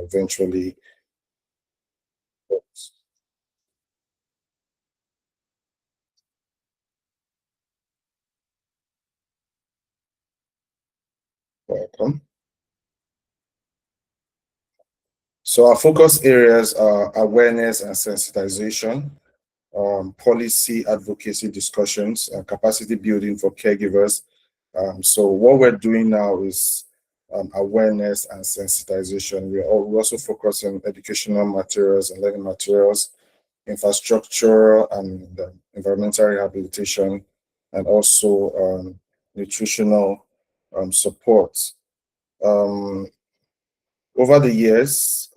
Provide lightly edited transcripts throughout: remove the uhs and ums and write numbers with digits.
eventually. Welcome. So our focus areas are awareness and sensitization, policy advocacy discussions, and capacity building for caregivers. So what we're doing now is awareness and sensitization. We also focus on educational materials and learning materials, infrastructure and environmental rehabilitation, and also nutritional support. Over the years,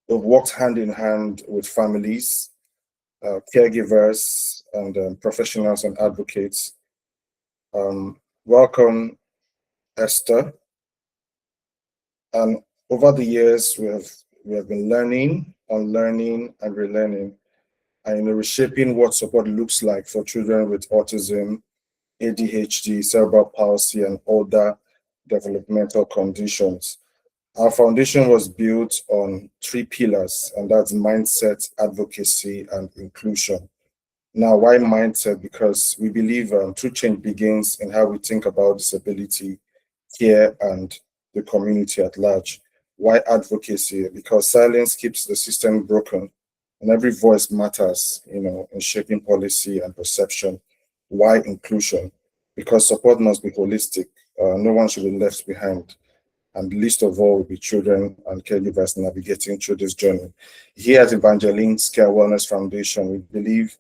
we've worked hand in hand with families, caregivers, and professionals and advocates. Welcome, Esther. And over the years, we have been learning, unlearning, and relearning, and reshaping what support looks like for children with autism, ADHD, cerebral palsy, and other developmental conditions. Our foundation was built on 3 pillars, and that's mindset, advocacy, and inclusion. Now, why mindset? Because we believe true change begins in how we think about disability, care, and the community at large. Why advocacy? Because silence keeps the system broken, and every voice matters, in shaping policy and perception. Why inclusion? Because support must be holistic. No one should be left behind. And least of all will be children and caregivers navigating through this journey. Here at Evangeline Care Wellness Foundation, we believe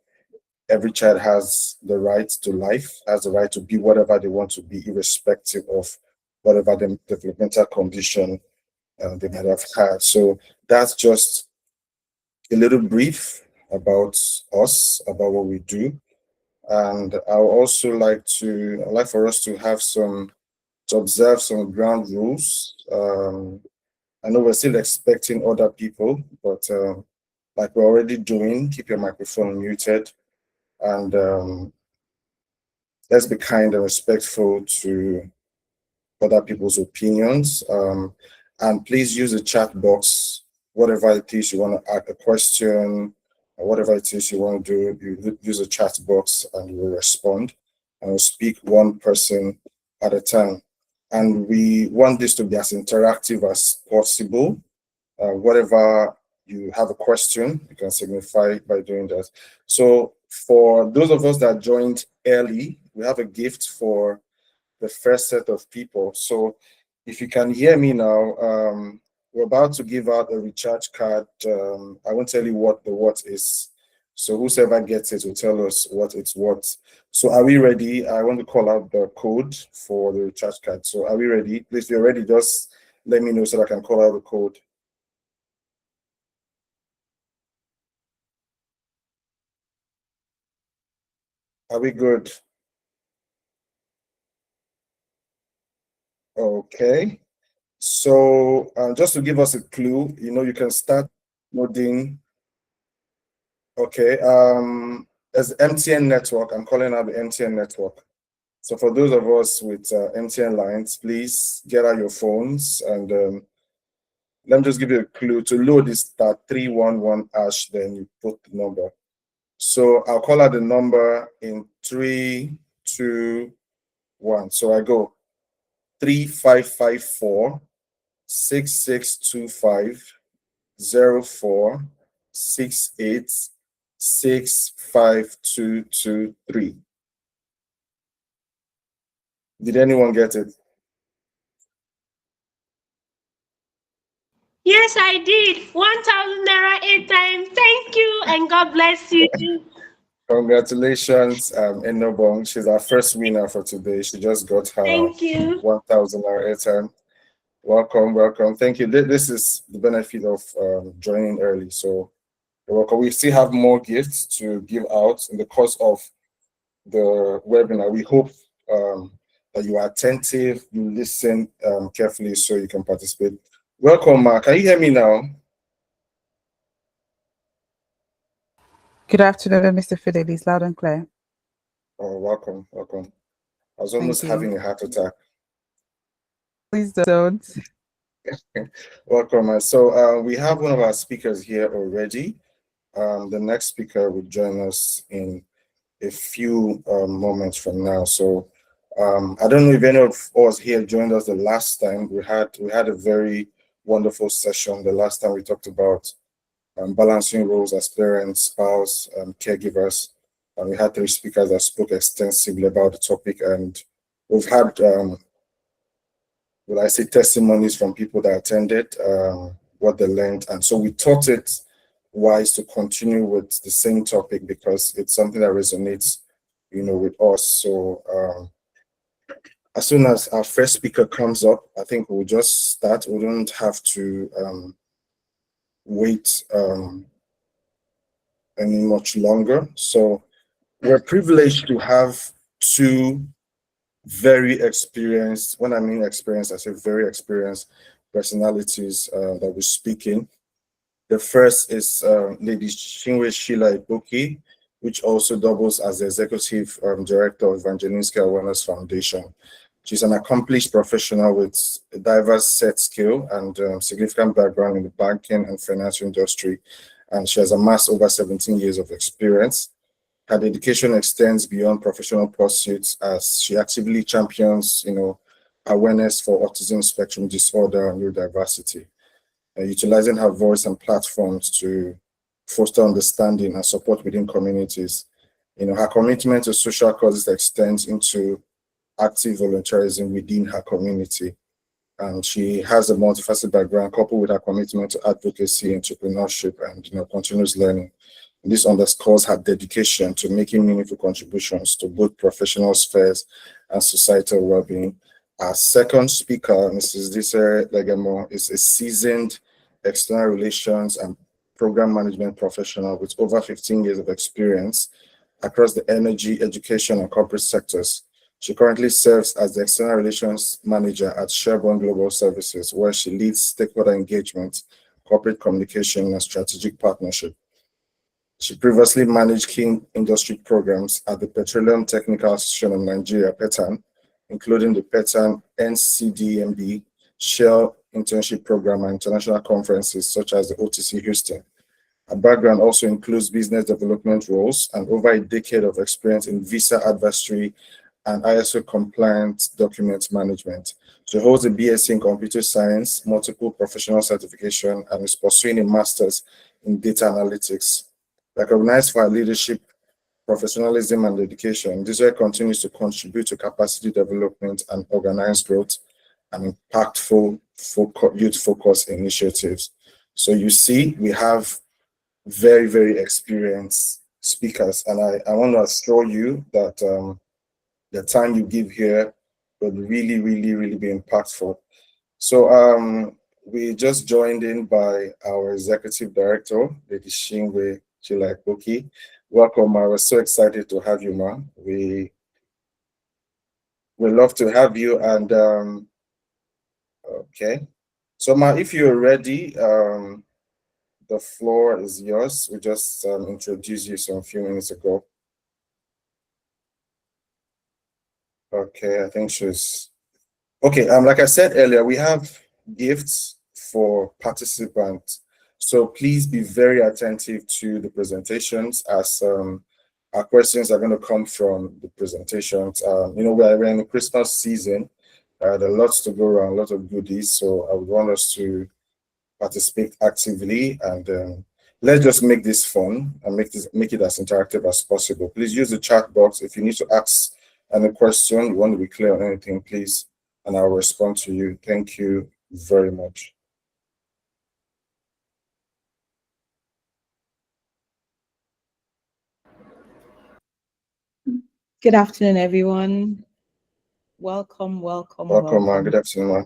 every child has the right to life, has the right to be whatever they want to be, irrespective of whatever the developmental condition they might have had. So that's just a little brief about us, about what we do. And I would also like for us to have to observe some ground rules. I know we're still expecting other people, but like we're already doing, keep your microphone muted, and let's be kind and respectful to other people's opinions. And please use the chat box, whatever it is you want to ask a question, or whatever it is you want to do, you use the chat box and we'll respond. And we'll speak one person at a time. And we want this to be as interactive as possible. Whatever you have a question, you can signify by doing that. So for those of us that joined early, we have a gift for the first set of people. So if you can hear me now, we're about to give out a recharge card. I won't tell you what the what is. So whoever gets it will tell us what it's what. So are we ready? I want to call out the code for the recharge card. So are we ready? Please, if you're ready, just let me know so that I can call out the code. Are we good? Okay. So just to give us a clue, you can start loading. Okay. As MTN network, I'm calling out the MTN network. So for those of us with MTN lines, please get out your phones and let me just give you a clue. To load is *311#, then you put the number. So I'll call out the number in 3, 2, 1. So I go 3554 6625 0468 65223. Did anyone get it? Yes, I did. 1,000 naira 8 times. Thank you, and God bless you. Congratulations, Enobong. She's our first winner for today. She just got her 1,000 naira 8 time. Welcome, welcome. Thank you. This is the benefit of joining early. So you're welcome. We still have more gifts to give out in the course of the webinar. We hope that you are attentive, you listen carefully so you can participate. Welcome, Mark. Can you hear me now? Good afternoon, Mr. Fidelis, loud and clear. Oh, welcome, welcome. I was almost having a heart attack. Please don't. Welcome. So we have one of our speakers here already. The next speaker will join us in a few moments from now. So I don't know if any of us here joined us the last time. We had a very wonderful session the last time. We talked about balancing roles as parents, spouse, caregivers. And we had 3 speakers that spoke extensively about the topic, and we've had, will I say, testimonies from people that attended, what they learned. And so we thought it wise to continue with the same topic because it's something that resonates, with us. So as soon as our first speaker comes up, I think we'll just start. We don't have to wait any much longer. So we're privileged to have 2 very experienced, when I mean experienced, I say very experienced personalities that we're speaking. The first is Lady Chinwe Sheila Ipoki, which also doubles as the Executive Director of Evangeline Care Wellness Foundation. She's an accomplished professional with a diverse set skill and significant background in the banking and financial industry, and she has amassed over 17 years of experience. Her dedication extends beyond professional pursuits as she actively champions, awareness for autism spectrum disorder and neurodiversity, utilizing her voice and platforms to foster understanding and support within communities. Her commitment to social causes extends into active volunteerism within her community. And she has a multifaceted background coupled with her commitment to advocacy, entrepreneurship, and continuous learning. And this underscores her dedication to making meaningful contributions to both professional spheres and societal well-being. Our second speaker, Mrs. Desiree Legemo, is a seasoned external relations and program management professional with over 15 years of experience across the energy, education, and corporate sectors. She currently serves as the External Relations Manager at Sherborne Global Services, where she leads stakeholder engagement, corporate communication, and strategic partnership. She previously managed key industry programs at the Petroleum Technical Association of Nigeria, PETAN, including the PETAN NCDMB, Shell Internship Program, and international conferences such as the OTC Houston. Her background also includes business development roles and over a decade of experience in visa advisory and ISO compliant document management. She holds a BSc in computer science, multiple professional certification, and is pursuing a master's in data analytics. Recognized for her leadership, professionalism, and dedication, Desiree continues to contribute to capacity development and organized growth and impactful youth-focused initiatives. So you see, we have very, very experienced speakers, and I want to assure you that the time you give here will really, really, really be impactful. So we just joined in by our executive director, Lady Chinwe Sheila Ipoki. Welcome, ma. We're so excited to have you, ma. We love to have you. And okay, so ma, if you're ready, the floor is yours. We just introduced you some few minutes ago. Okay, I think she's okay. Like I said earlier, we have gifts for participants, so please be very attentive to the presentations as our questions are going to come from the presentations. We're in the Christmas season. There are lots to go around, a lot of goodies. So I would want us to participate actively, and let's just make this fun and make it as interactive as possible. Please use the chat box if you need to ask any question, you want to be clear on anything, please, and I'll respond to you. Thank you very much. Good afternoon, everyone. Welcome. Welcome, man. Good afternoon, man.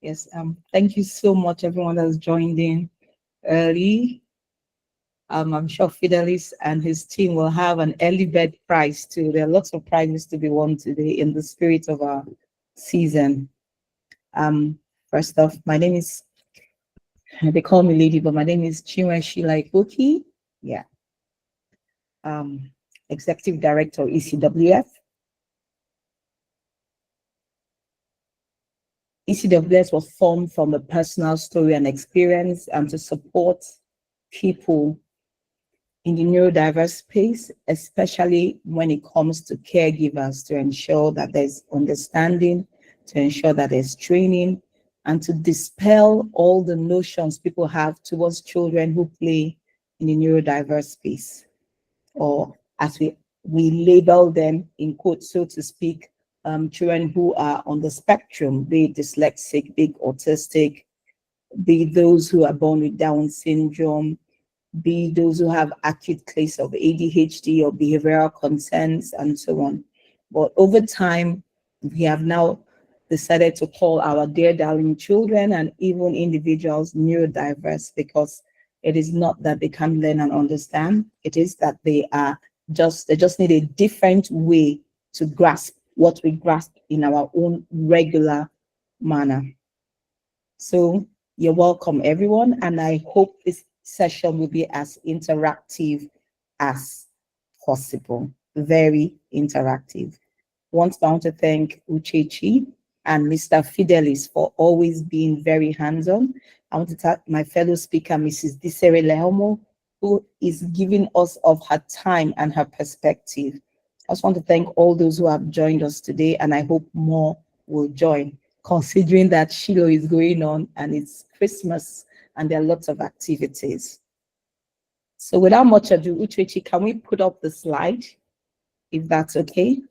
Yes, thank you so much, everyone that's joined in early. I'm sure Fidelis and his team will have an early bird prize too. There are lots of prizes to be won today in the spirit of our season. First off, my name is, they call me Lady, but my name is Chinwe Sheila Ipoki. Yeah. Executive Director, ECWF. ECWF was formed from a personal story and experience and to support people in the neurodiverse space, especially when it comes to caregivers, to ensure that there's understanding, to ensure that there's training, and to dispel all the notions people have towards children who play in the neurodiverse space, or as we label them in quotes, so to speak, children who are on the spectrum, be it dyslexic, be it autistic, be it those who are born with Down syndrome, be those who have acute case of ADHD or behavioral concerns, and so on. But over time, we have now decided to call our dear darling children and even individuals neurodiverse, because it is not that they can't learn and understand. It is that they just need a different way to grasp what we grasp in our own regular manner. So you're welcome, everyone, and I hope this session will be as interactive as possible. Very interactive. Once I want to thank Uchechi and Mr. Fidelis for always being very hands-on. I want to thank my fellow speaker, Mrs. Disere Lehomo, who is giving us of her time and her perspective. I just want to thank all those who have joined us today, and I hope more will join, considering that Shiloh is going on and it's Christmas and there are lots of activities. So without much ado, Uchechi, can we put up the slide, if that's okay?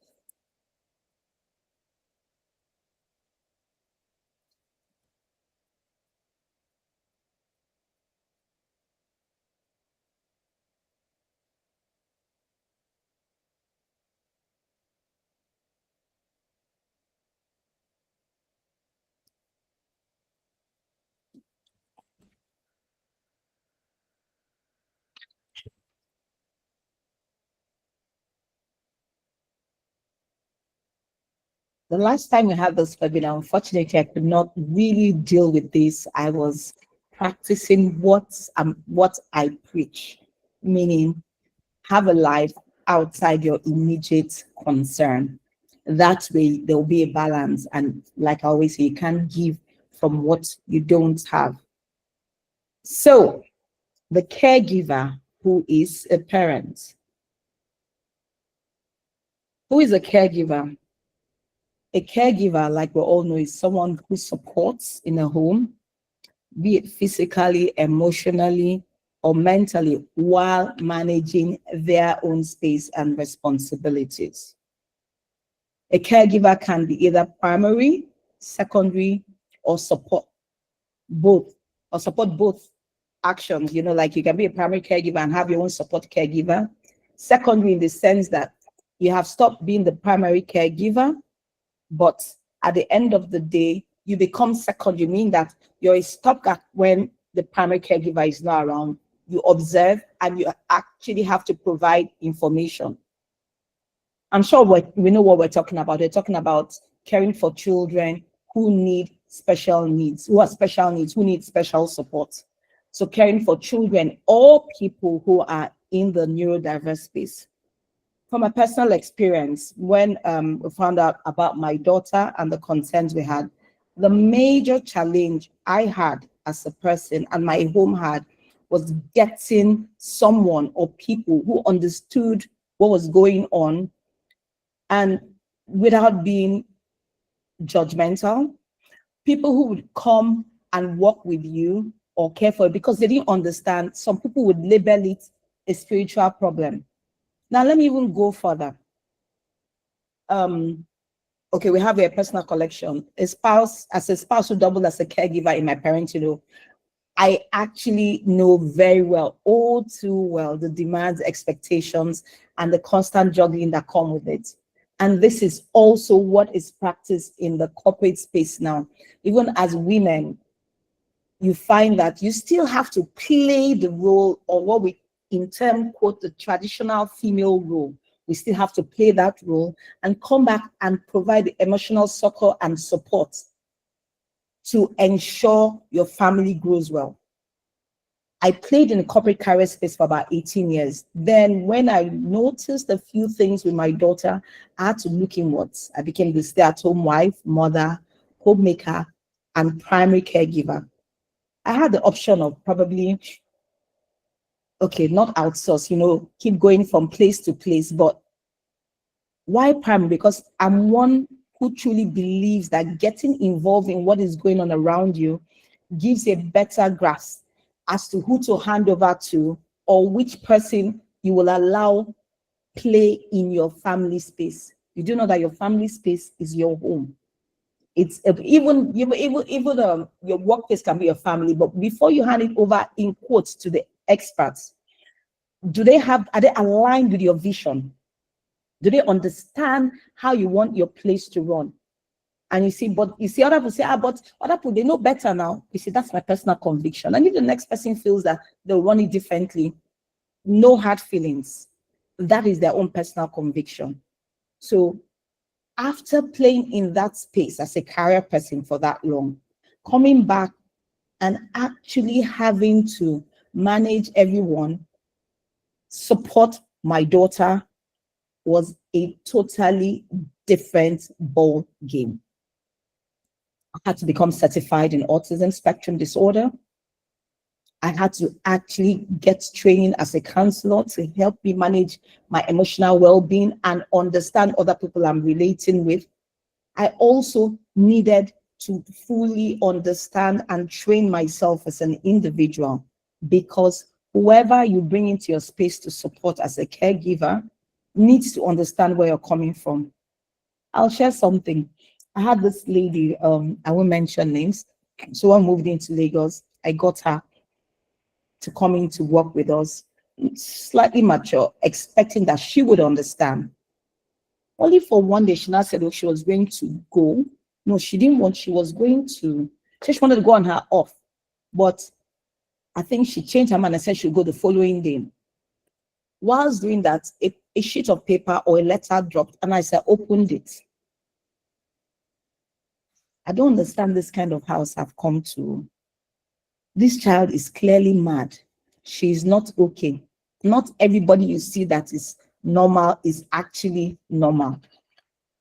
The last time we had this webinar, unfortunately, I could not really deal with this. I was practicing what I preach, meaning have a life outside your immediate concern. That way, there will be a balance. And like I always say, you can't give from what you don't have. So the caregiver who is a parent. Who is a caregiver? A caregiver, like we all know, is someone who supports in a home, be it physically, emotionally, or mentally, while managing their own space and responsibilities. A caregiver can be either primary, secondary, or support both actions. You know, like you can be a primary caregiver and have your own support caregiver. Secondary in the sense that you have stopped being the primary caregiver, but at the end of the day, you become secondary, meaning that you're a stopgap when the primary caregiver is not around. You observe and you actually have to provide information. I'm sure we know what we're talking about. We're talking about caring for children who need special needs, who are special needs, who need special support. So caring for children or people who are in the neurodiverse space. From a personal experience, when we found out about my daughter and the concerns we had, the major challenge I had as a person and my home had was getting someone or people who understood what was going on and without being judgmental, people who would come and work with you or care for you because they didn't understand. Some people would label it a spiritual problem. Now, let me even go further. Okay, we have a personal collection. As a spouse who doubled as a caregiver in my parenting, I actually know very well, all too well, the demands, expectations, and the constant juggling that come with it. And this is also what is practiced in the corporate space now. Even as women, you find that you still have to play the role, or what we in term quote the traditional female role. We still have to play that role and come back and provide the emotional succor and support to ensure your family grows well. I played in the corporate career space for about 18 years. Then when I noticed a few things with my daughter, I had to look inwards. I became the stay-at-home wife, mother, homemaker, and primary caregiver. I had the option of probably, okay, not outsource, keep going from place to place, but why primary? Because I'm one who truly believes that getting involved in what is going on around you gives a better grasp as to who to hand over to or which person you will allow play in your family space. You do know that your family space is your home. It's even your workplace can be your family, but before you hand it over in quotes to the experts, are they aligned with your vision? Do they understand how you want your place to run? And you see other people say, but other people, they know better now. You see, that's my personal conviction. And if the next person feels that they'll run it differently, no hard feelings. That is their own personal conviction. So after playing in that space as a career person for that long, coming back and actually having to manage everyone, support my daughter was a totally different ball game. I had to become certified in autism spectrum disorder. I had to actually get training as a counselor to help me manage my emotional well-being and understand other people I'm relating with. I also needed to fully understand and train myself as an individual, because whoever you bring into your space to support as a caregiver needs to understand where you're coming from. I'll share something. I had this lady, I won't mention names. So I moved into Lagos. I got her to come in to work with us, slightly mature, expecting that she would understand. Only for one day, she now said, oh, she was going to go. No, she didn't want, she was going to, she wanted to go on her off. But I think she changed her mind and said she'll go the following day. Whilst doing that, a sheet of paper or a letter dropped, and I said, opened it. I don't understand this kind of house I've come to. This child is clearly mad. She is not okay. Not everybody you see that is normal is actually normal.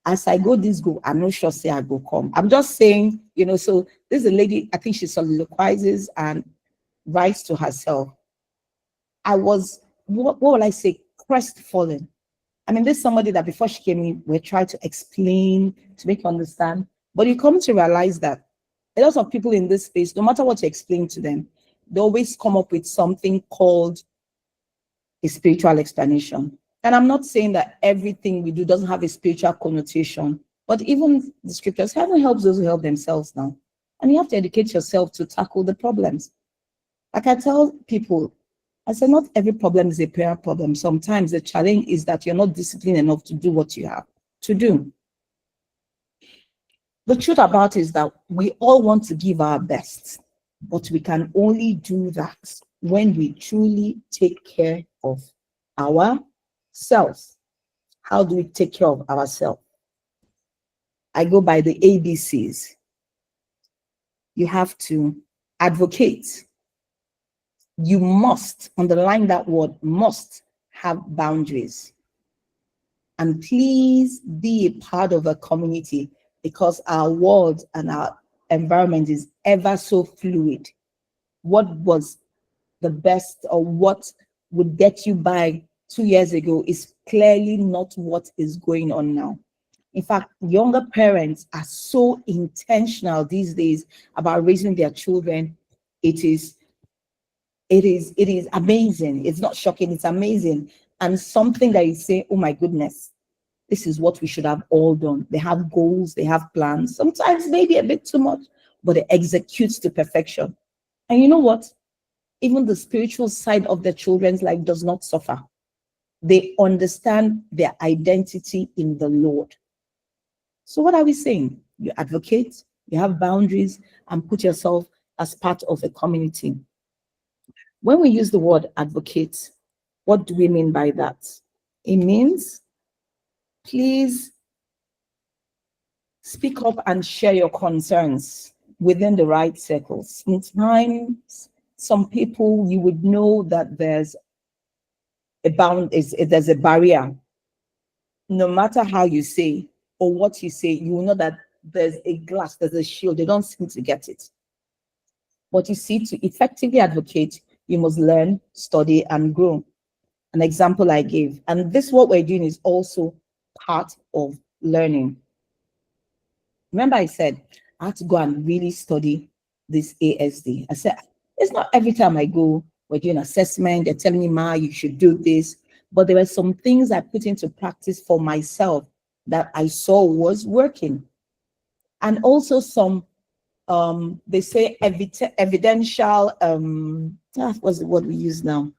As I go, I'm not sure say I go come. I'm just saying, so this is a lady, I think she soliloquizes and writes to herself. I was, what will I say, crestfallen. I mean, there's somebody that before she came in, we tried to explain, to make you understand. But you come to realize that a lot of people in this space, no matter what you explain to them, they always come up with something called a spiritual explanation. And I'm not saying that everything we do doesn't have a spiritual connotation, but even the scriptures, heaven helps those who help themselves now. And you have to educate yourself to tackle the problems. Like I tell people, I say not every problem is a prayer problem. Sometimes the challenge is that you're not disciplined enough to do what you have to do. The truth about it is that we all want to give our best, but we can only do that when we truly take care of ourselves. How do we take care of ourselves? I go by the ABCs. You have to advocate. You must, underline that word, must have boundaries. And please be a part of a community, because our world and our environment is ever so fluid. What was the best or what would get you by 2 years ago is clearly not what is going on now. In fact, younger parents are so intentional these days about raising their children. It is amazing. It's not shocking, it's amazing. And something that you say, oh my goodness, this is what we should have all done. They have goals, they have plans, sometimes maybe a bit too much, but they execute to perfection. And you know what? Even the spiritual side of the children's life does not suffer. They understand their identity in the Lord. So what are we saying? You advocate, you have boundaries, and put yourself as part of a community. When we use the word advocate, what do we mean by that? It means, please speak up and share your concerns within the right circles. Sometimes, some people, you would know that there's a barrier. No matter how you say or what you say, you will know that there's a glass, there's a shield. They don't seem to get it. But you see, to effectively advocate, you must learn, study, and grow. An example I gave. And this, what we're doing, is also part of learning. Remember, I said I had to go and really study this ASD. I said, it's not every time I go, we're doing assessment, they're telling me, Ma, you should do this. But there were some things I put into practice for myself that I saw was working. And also some, they say evidential, what's the word we use now?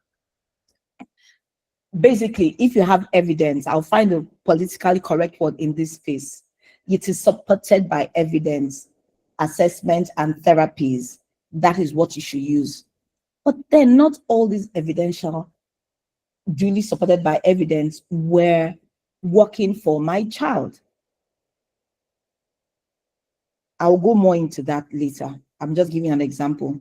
Basically, if you have evidence, I'll find a politically correct word in this case. It is supported by evidence, assessment, and therapies. That is what you should use. But then not all these evidential, duly supported by evidence, were working for my child. I'll go more into that later. I'm just giving an example.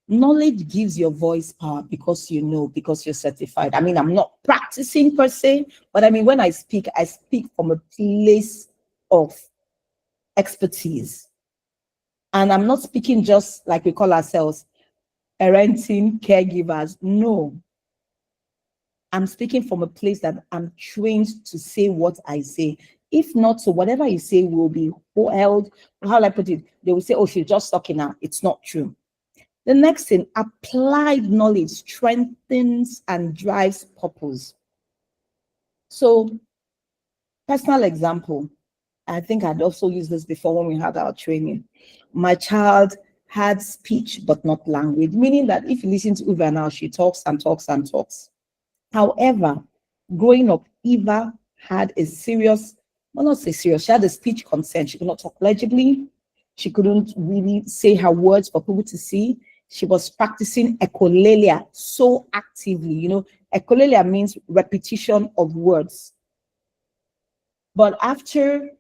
Knowledge gives your voice power because you know, because you're certified. I mean, I'm not practicing per se, but I mean, when I speak from a place of expertise. And I'm not speaking just like we call ourselves parenting caregivers. No. I'm speaking from a place that I'm trained to say what I say. If not, so whatever you say will be held, how will I put it? They will say, oh, she's just talking now. It's not true. The next thing, applied knowledge strengthens and drives purpose. So, personal example, I think I'd also used this before when we had our training. My child had speech, but not language, meaning that if you listen to Uva now, she talks and talks and talks. However, growing up, Eva had a serious, well, not say serious, she had a speech concern. She could not talk legibly. She couldn't really say her words for people to see. She was practicing echolalia so actively. You know, echolalia means repetition of words. But after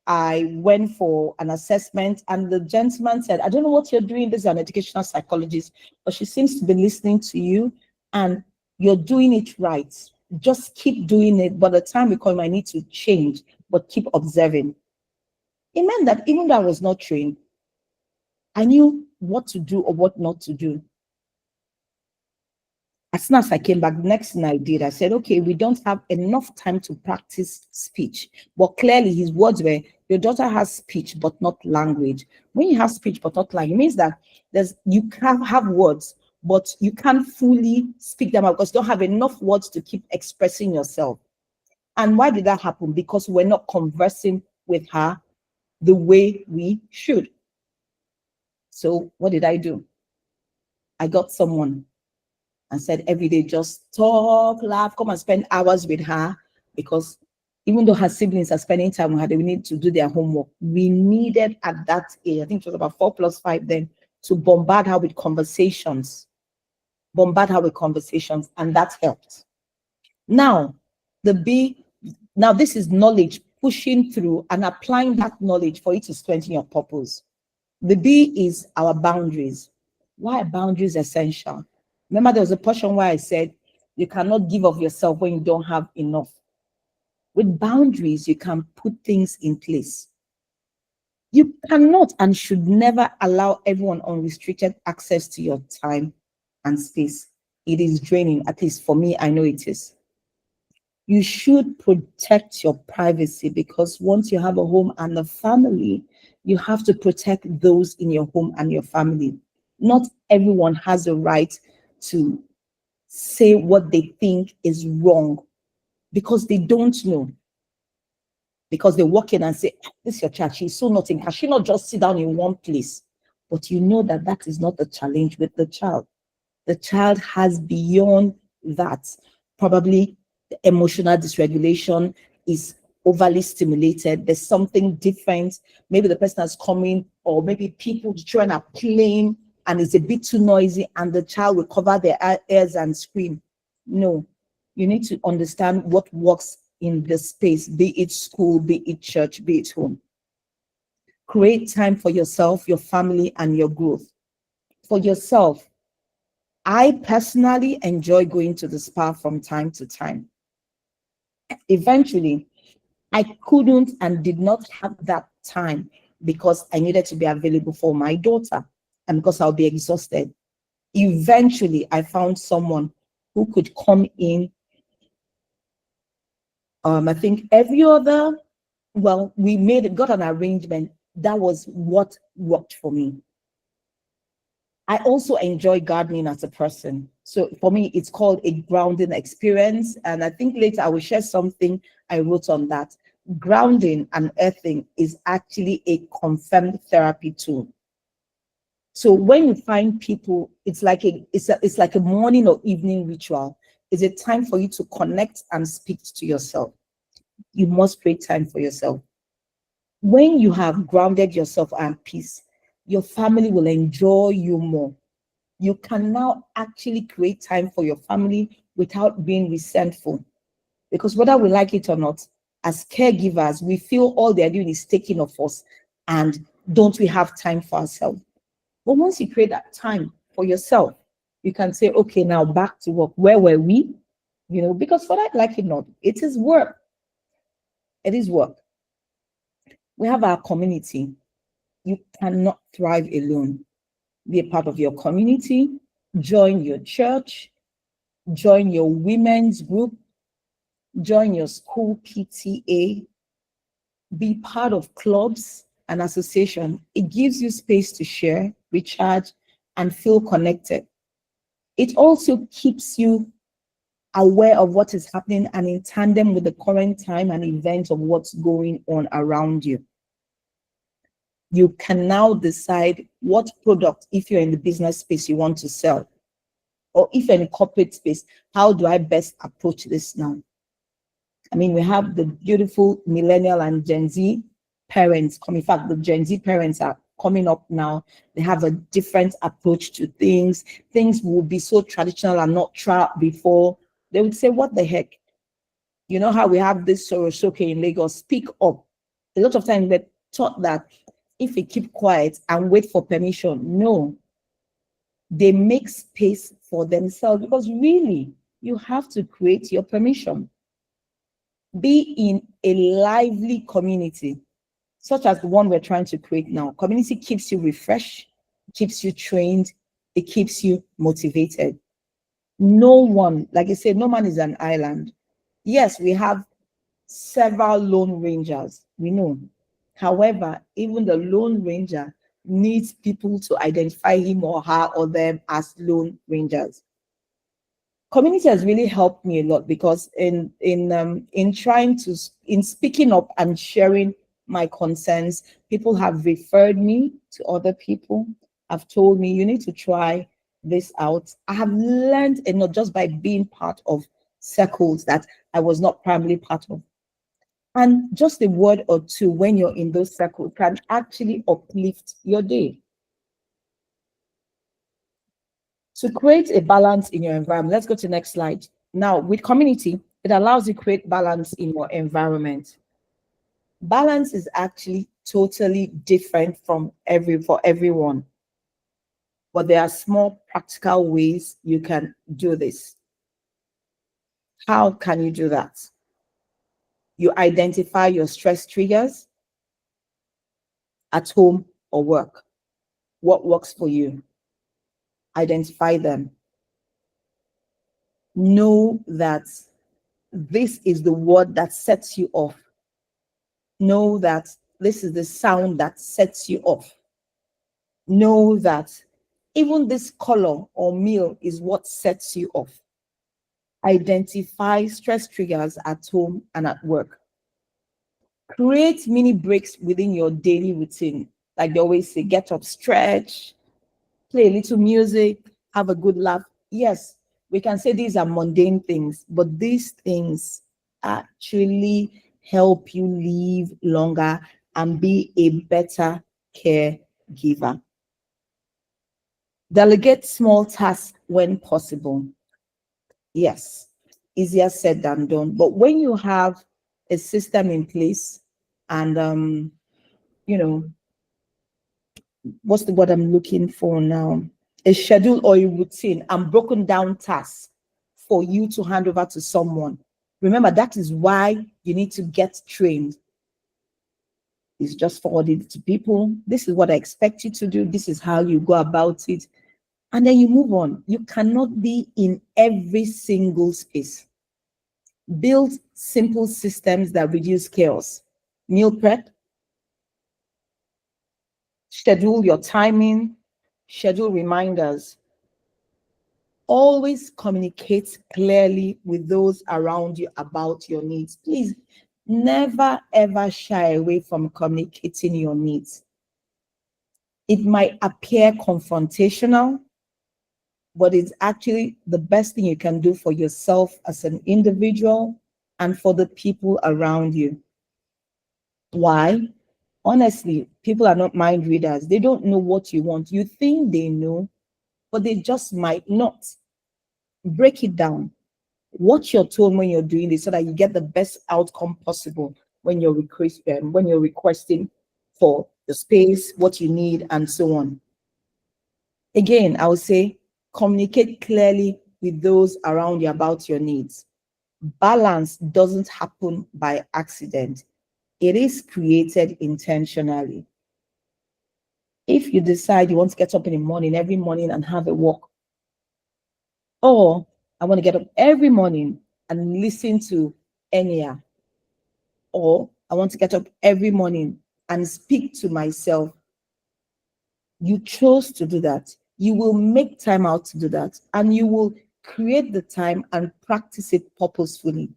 I went for an assessment, and the gentleman said, I don't know what you're doing. This is an educational psychologist, but she seems to be listening to you and you're doing it right. Just keep doing it. By the time we come, I need to change, but keep observing. It meant that even though I was not trained, I knew what to do or what not to do. As soon as I came back, the next thing I did, I said, okay, we don't have enough time to practice speech. But clearly his words were, your daughter has speech, but not language. When you have speech, but not language, it means that you can have words, but you can't fully speak them out because you don't have enough words to keep expressing yourself. And why did that happen? Because we're not conversing with her the way we should. So what did I do? I got someone and said, every day, just talk, laugh, come and spend hours with her, because even though her siblings are spending time with her, they need to do their homework. We needed at that age, I think it was about 4 + 5 then, to bombard her with conversations. And that helped. Now, this is knowledge pushing through and applying that knowledge for it to strengthen your purpose. The B is our boundaries. Why are boundaries essential? Remember, there was a portion where I said, you cannot give of yourself when you don't have enough. With boundaries, you can put things in place. You cannot and should never allow everyone unrestricted access to your time and space. It is draining, at least for me, I know it is. You should protect your privacy, because once you have a home and a family, you have to protect those in your home and your family. Not everyone has a right to say what they think is wrong because they don't know. Because they walk in and say, this is your child, she's so nothing. Can she not just sit down in one place? But you know that that is not the challenge with the child. The child has beyond that. Probably the emotional dysregulation is overly stimulated. There's something different. Maybe the person has come in, or maybe people, children are playing and it's a bit too noisy and the child will cover their ears and scream. No, you need to understand what works in the space, be it school, be it church, be it home. Create time for yourself, your family, and your growth. For yourself, I personally enjoy going to the spa from time to time. Eventually, I couldn't and did not have that time because I needed to be available for my daughter and because I'll be exhausted. Eventually, I found someone who could come in. I think every other, well, got an arrangement. That was what worked for me. I also enjoy gardening as a person. So for me, it's called a grounding experience. And I think later I will share something I wrote on that. Grounding and earthing is actually a confirmed therapy tool. So when you find people, it's like a morning or evening ritual. It's a time for you to connect and speak to yourself. You must create time for yourself. When you have grounded yourself at peace, your family will enjoy you more. You can now actually create time for your family without being resentful. Because whether we like it or not, as caregivers, we feel all they're doing is taking of us, and don't we have time for ourselves? But once you create that time for yourself, you can say, okay, now back to work. Where were we? Because whether I like it or not, it is work. It is work. We have our community. You cannot thrive alone. Be a part of your community, join your church, join your women's group, join your school PTA, be part of clubs and association. It gives you space to share, recharge, and feel connected. It also keeps you aware of what is happening and in tandem with the current time and events of what's going on around you. You can now decide what product, if you're in the business space, you want to sell. Or if you're in a corporate space, how do I best approach this now? I mean, we have the beautiful millennial and Gen Z parents coming. In fact, the Gen Z parents are coming up now. They have a different approach to things. Things will be so traditional and not tried before. They would say, what the heck? You know how we have this Sorosoke in Lagos, speak up. A lot of times we're taught that if we keep quiet and wait for permission, no. They make space for themselves because really, you have to create your permission. Be in a lively community, such as the one we're trying to create now. Community keeps you refreshed, keeps you trained, it keeps you motivated. No one, like I said, no man is an island. Yes, we have several lone rangers, we know. However, even the lone ranger needs people to identify him or her or them as lone rangers. Community has really helped me a lot because in speaking up and sharing my concerns, people have referred me to other people, have told me you need to try this out. I have learned enough just by being part of circles that I was not primarily part of. And just a word or two when you're in those circles can actually uplift your day. To create a balance in your environment, let's go to the next slide. Now, with community, it allows you to create balance in your environment. Balance is actually totally different for everyone. But there are small practical ways you can do this. How can you do that? You identify your stress triggers at home or work. What works for you? Identify them. Know that this is the word that sets you off. Know that this is the sound that sets you off. Know that even this color or meal is what sets you off. Identify stress triggers at home and at work. Create mini breaks within your daily routine. Like they always say, get up, stretch, play a little music, have a good laugh. Yes, we can say these are mundane things, but these things actually help you live longer and be a better caregiver. Delegate small tasks when possible. Yes, easier said than done. But when you have a system in place and, what's the word I'm looking for now? A schedule or a routine and broken down tasks for you to hand over to someone, Remember, that is why you need to get trained. It's just forwarded it to people. This is what I expect you to do. This is how you go about it. And then you move on. You cannot be in every single space. Build simple systems that reduce chaos. Meal prep, schedule your timing, schedule reminders. Always communicate clearly with those around you about your needs. Please never ever shy away from communicating your needs. It might appear confrontational, but it's actually the best thing you can do for yourself as an individual and for the people around you. Why? Honestly, people are not mind readers. They don't know what you want. You think they know, but they just might not. Break it down. What you're told when you're doing this so that you get the best outcome possible when you're requesting for the space, what you need, and so on. Again, I would say communicate clearly with those around you about your needs. Balance doesn't happen by accident. It is created intentionally. If you decide you want to get up in the morning, every morning, and have a walk, or I want to get up every morning and listen to Enya, or I want to get up every morning and speak to myself, you chose to do that. You will make time out to do that, and you will create the time and practice it purposefully.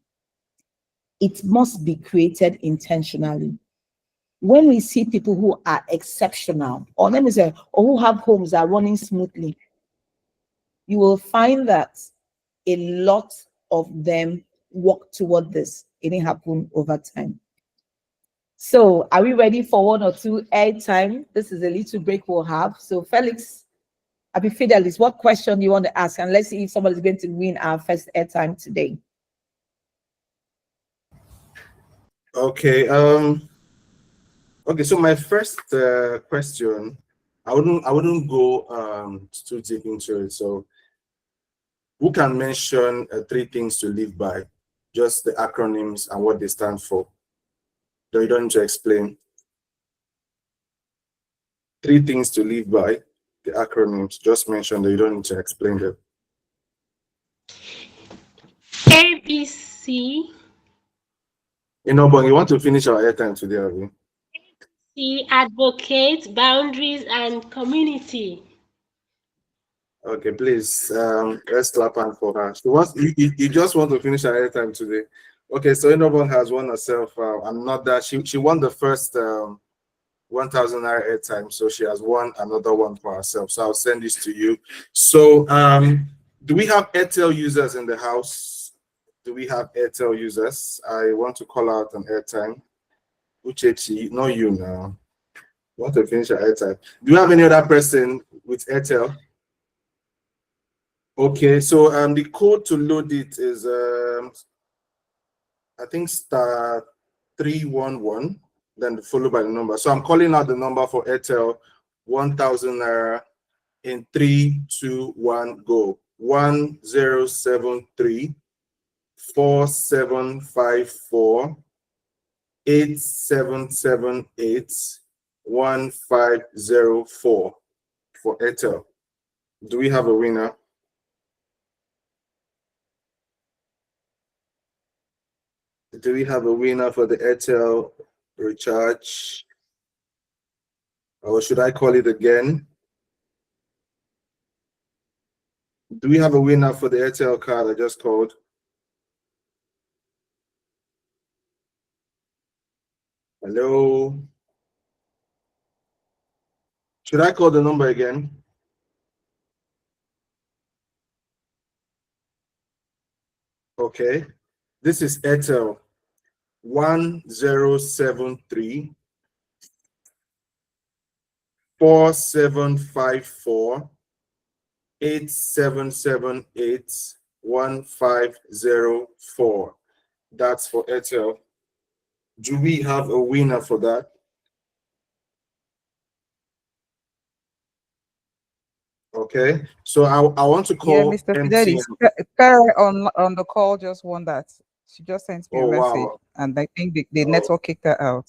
It must be created intentionally. When we see people who are exceptional, or let me say, or who have homes that are running smoothly, you will find that a lot of them work toward this. It didn't happen over time. So are we ready for one or two airtime? This is a little break we'll have. So Felix, Fidelis, what question do you want to ask? And let's see if somebody's going to win our first airtime today. Okay. Okay. So my first question, I wouldn't go too deep into it. So, who can mention 3 things to live by? Just the acronyms and what they stand for. So you don't need to explain. 3 things to live by, the acronyms. Just mention that you don't need to explain them. ABC. But you want to finish our airtime today, Abby? C, advocate, boundaries, and community. Okay, please, let's clap hand for her. She wants, you just want to finish her airtime today. Okay, so Inobon has won herself another. She won the first 1,000 naira airtime, so she has won another one for herself. So I'll send this to you. So, do we have Airtel users in the house? Do we have Airtel users? I want to call out an airtime. Uchechi, not you now. Want to finish your airtime? Do you have any other person with Airtel? Okay, so the code to load it is I think *311, then followed by the number. So I'm calling out the number for Airtel, 1,000 naira in 3, 2, 1, go. 1073 4754 8778 1504 for Airtel. Do we have a winner? Do we have a winner for the Airtel recharge? Or should I call it again? Do we have a winner for the Airtel card I just called? Hello? Should I call the number again? Okay. This is Airtel 1073 4754 8778 1504. That's for Airtel. Do we have a winner for that? Okay, so I want to call Yeah, Mr. MTN. Fidelis. Karen on the call just won that. She just sent me a Oh message, wow. and I think the Oh, network kicked her out.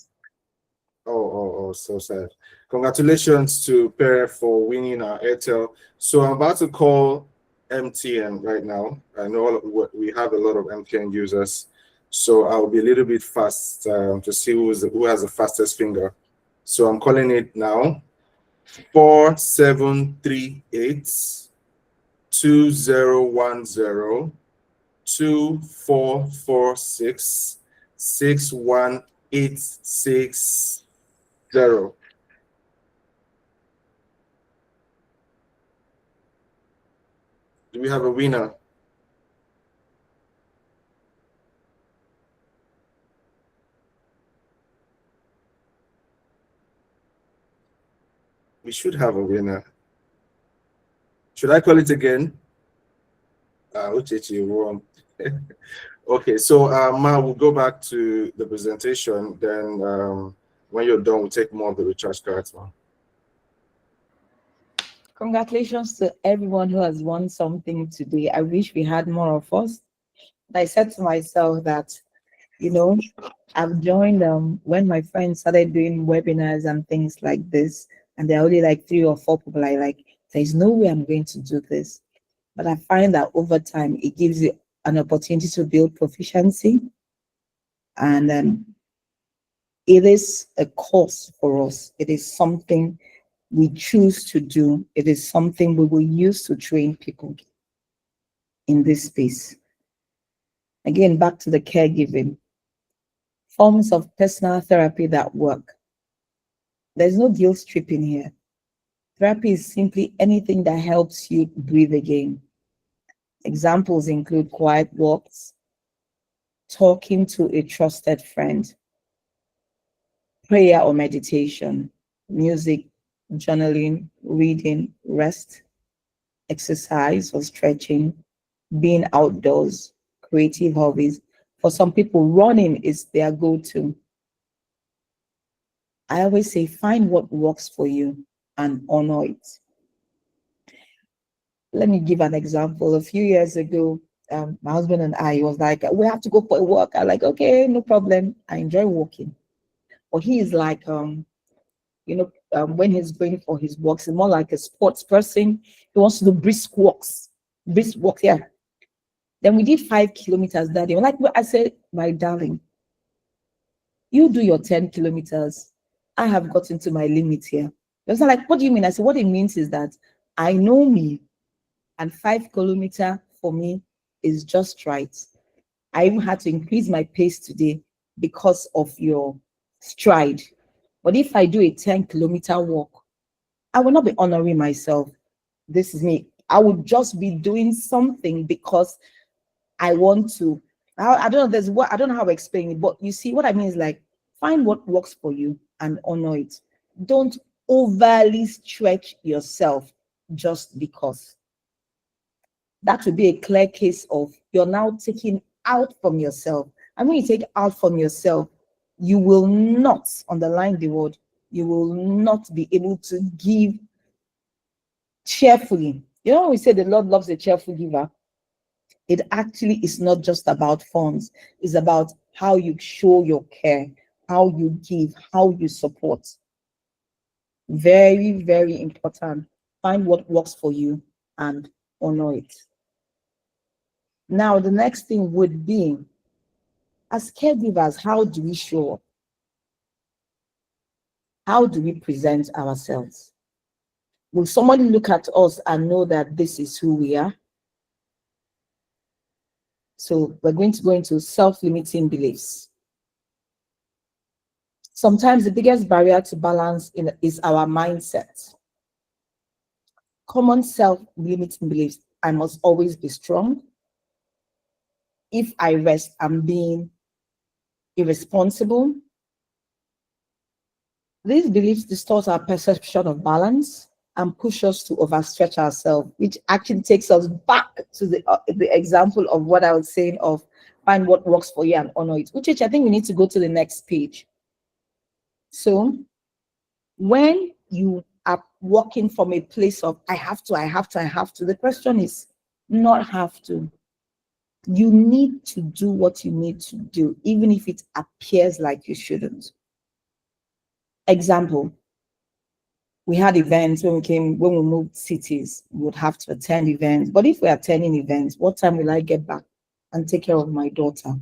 so sad. Congratulations to Pere for winning our Airtel. So I'm about to call MTN right now. I know we have a lot of MTN users, so I'll be a little bit fast to see who has the fastest finger. So I'm calling it now. 4738 2010 2446 61860. Do we have a winner? We should have a winner. Should I call it again? Uchechi wrong. Okay, so Ma, we'll go back to the presentation. Then when you're done, we'll take more of the recharge cards, Ma. Congratulations to everyone who has won something today. I wish we had more of us. I said to myself that, I've joined when my friends started doing webinars and things like this, and there are only like 3 or 4 people. There's no way I'm going to do this. But I find that over time, it gives you an opportunity to build proficiency. And it is a course for us. It is something we choose to do. It is something we will use to train people in this space. Again, back to the caregiving. Forms of personal therapy that work. There's no guilt stripping here. Therapy is simply anything that helps you breathe again. Examples include quiet walks, talking to a trusted friend, prayer or meditation, music, journaling, reading, rest, exercise or stretching, being outdoors, creative hobbies. For some people, running is their go-to. I always say, find what works for you and honor it. Let me give an example. A few years ago, my husband and I was like, we have to go for a walk. I'm like, okay, no problem. I enjoy walking. But he is like, when he's going for his walks, he's more like a sports person. He wants to do brisk walks. Brisk walk, yeah. Then we did 5 kilometers that day. I said, my darling, you do your 10 kilometers. I have gotten to my limit here. It was like, what do you mean? I said, what it means is that I know me, and 5 kilometers for me is just right. I even had to increase my pace today because of your stride. But if I do a 10-kilometer walk, I will not be honoring myself. This is me. I would just be doing something because I want to. I don't know. I don't know how to explain it, but you see what I mean is like, find what works for you and honor it. Don't overly stretch yourself just because. That would be a clear case of you're now taking out from yourself. And when you take out from yourself, you will not, underline the word, you will not be able to give cheerfully. You know, when we say the Lord loves a cheerful giver, it actually is not just about funds. It's about how you show your care, how you give, how you support. Very, very important. Find what works for you and honor it. Now, the next thing would be, as caregivers, how do we show up? How do we present ourselves? Will somebody look at us and know that this is who we are? So we're going to go into self-limiting beliefs. Sometimes the biggest barrier to balance is our mindset. Common self-limiting beliefs: I must always be strong. If I rest, I'm being irresponsible. These beliefs distort our perception of balance and push us to overstretch ourselves, which actually takes us back to the example of what I was saying of find what works for you and honor it, which I think we need to go to the next page. So when you are walking from a place of I have to, the question is not have to. You need to do what you need to do, even if it appears like you shouldn't. Example, we had events when we moved cities, we would have to attend events. But if we're attending events, what time will I get back and take care of my daughter?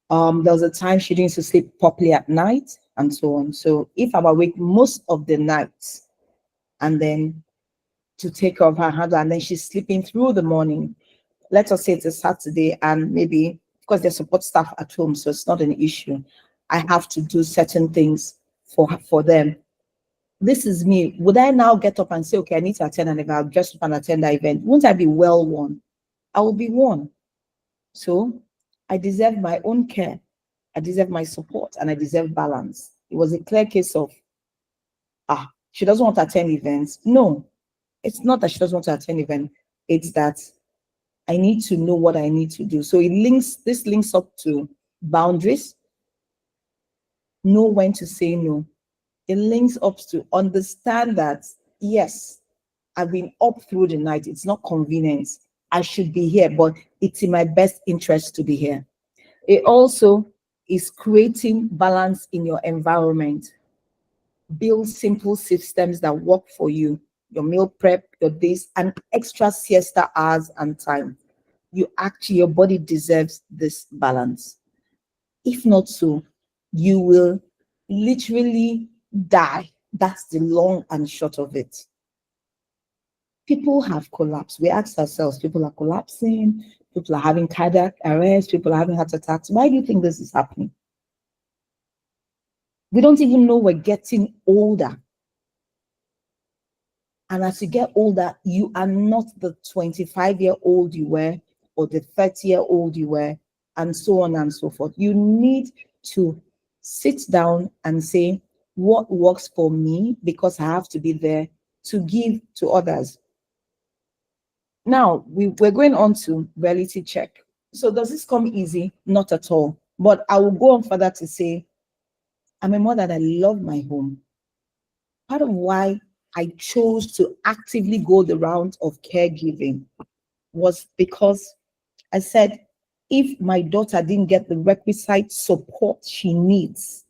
There was a time she didn't used to sleep properly at night and so on. So if I'm awake most of the nights and then to take care of her and then she's sleeping through the morning, let us say it's a Saturday and maybe because there's support staff at home, so it's not an issue. I have to do certain things for them. This is me. Would I now get up and say, okay, I need to attend an event, I'll dress up and attend the event? Won't I be well worn? I will be worn. So I deserve my own care. I deserve my support and I deserve balance. It was a clear case of, she doesn't want to attend events. No, it's not that she doesn't want to attend events. It's that I need to know what I need to do. So this links up to boundaries, know when to say no. It links up to understand that, yes, I've been up through the night. It's not convenient. I should be here, but it's in my best interest to be here. It also is creating balance in your environment. Build simple systems that work for you. Your meal prep, your days, and extra siesta hours and time. Your body deserves this balance. If not so, you will literally die. That's the long and short of it. People have collapsed. We ask ourselves, people are collapsing, people are having cardiac arrest, people are having heart attacks. Why do you think this is happening? We don't even know we're getting older. And as you get older, you are not the 25-year-old you were or the 30-year-old you were, and so on and so forth. You need to sit down and say, what works for me, because I have to be there to give to others. Now, we're going on to reality check. So does this come easy? Not at all. But I will go on further to say, I'm a mother that I love my home. Part of why I chose to actively go the route of caregiving was because I said, if my daughter didn't get the requisite support she needs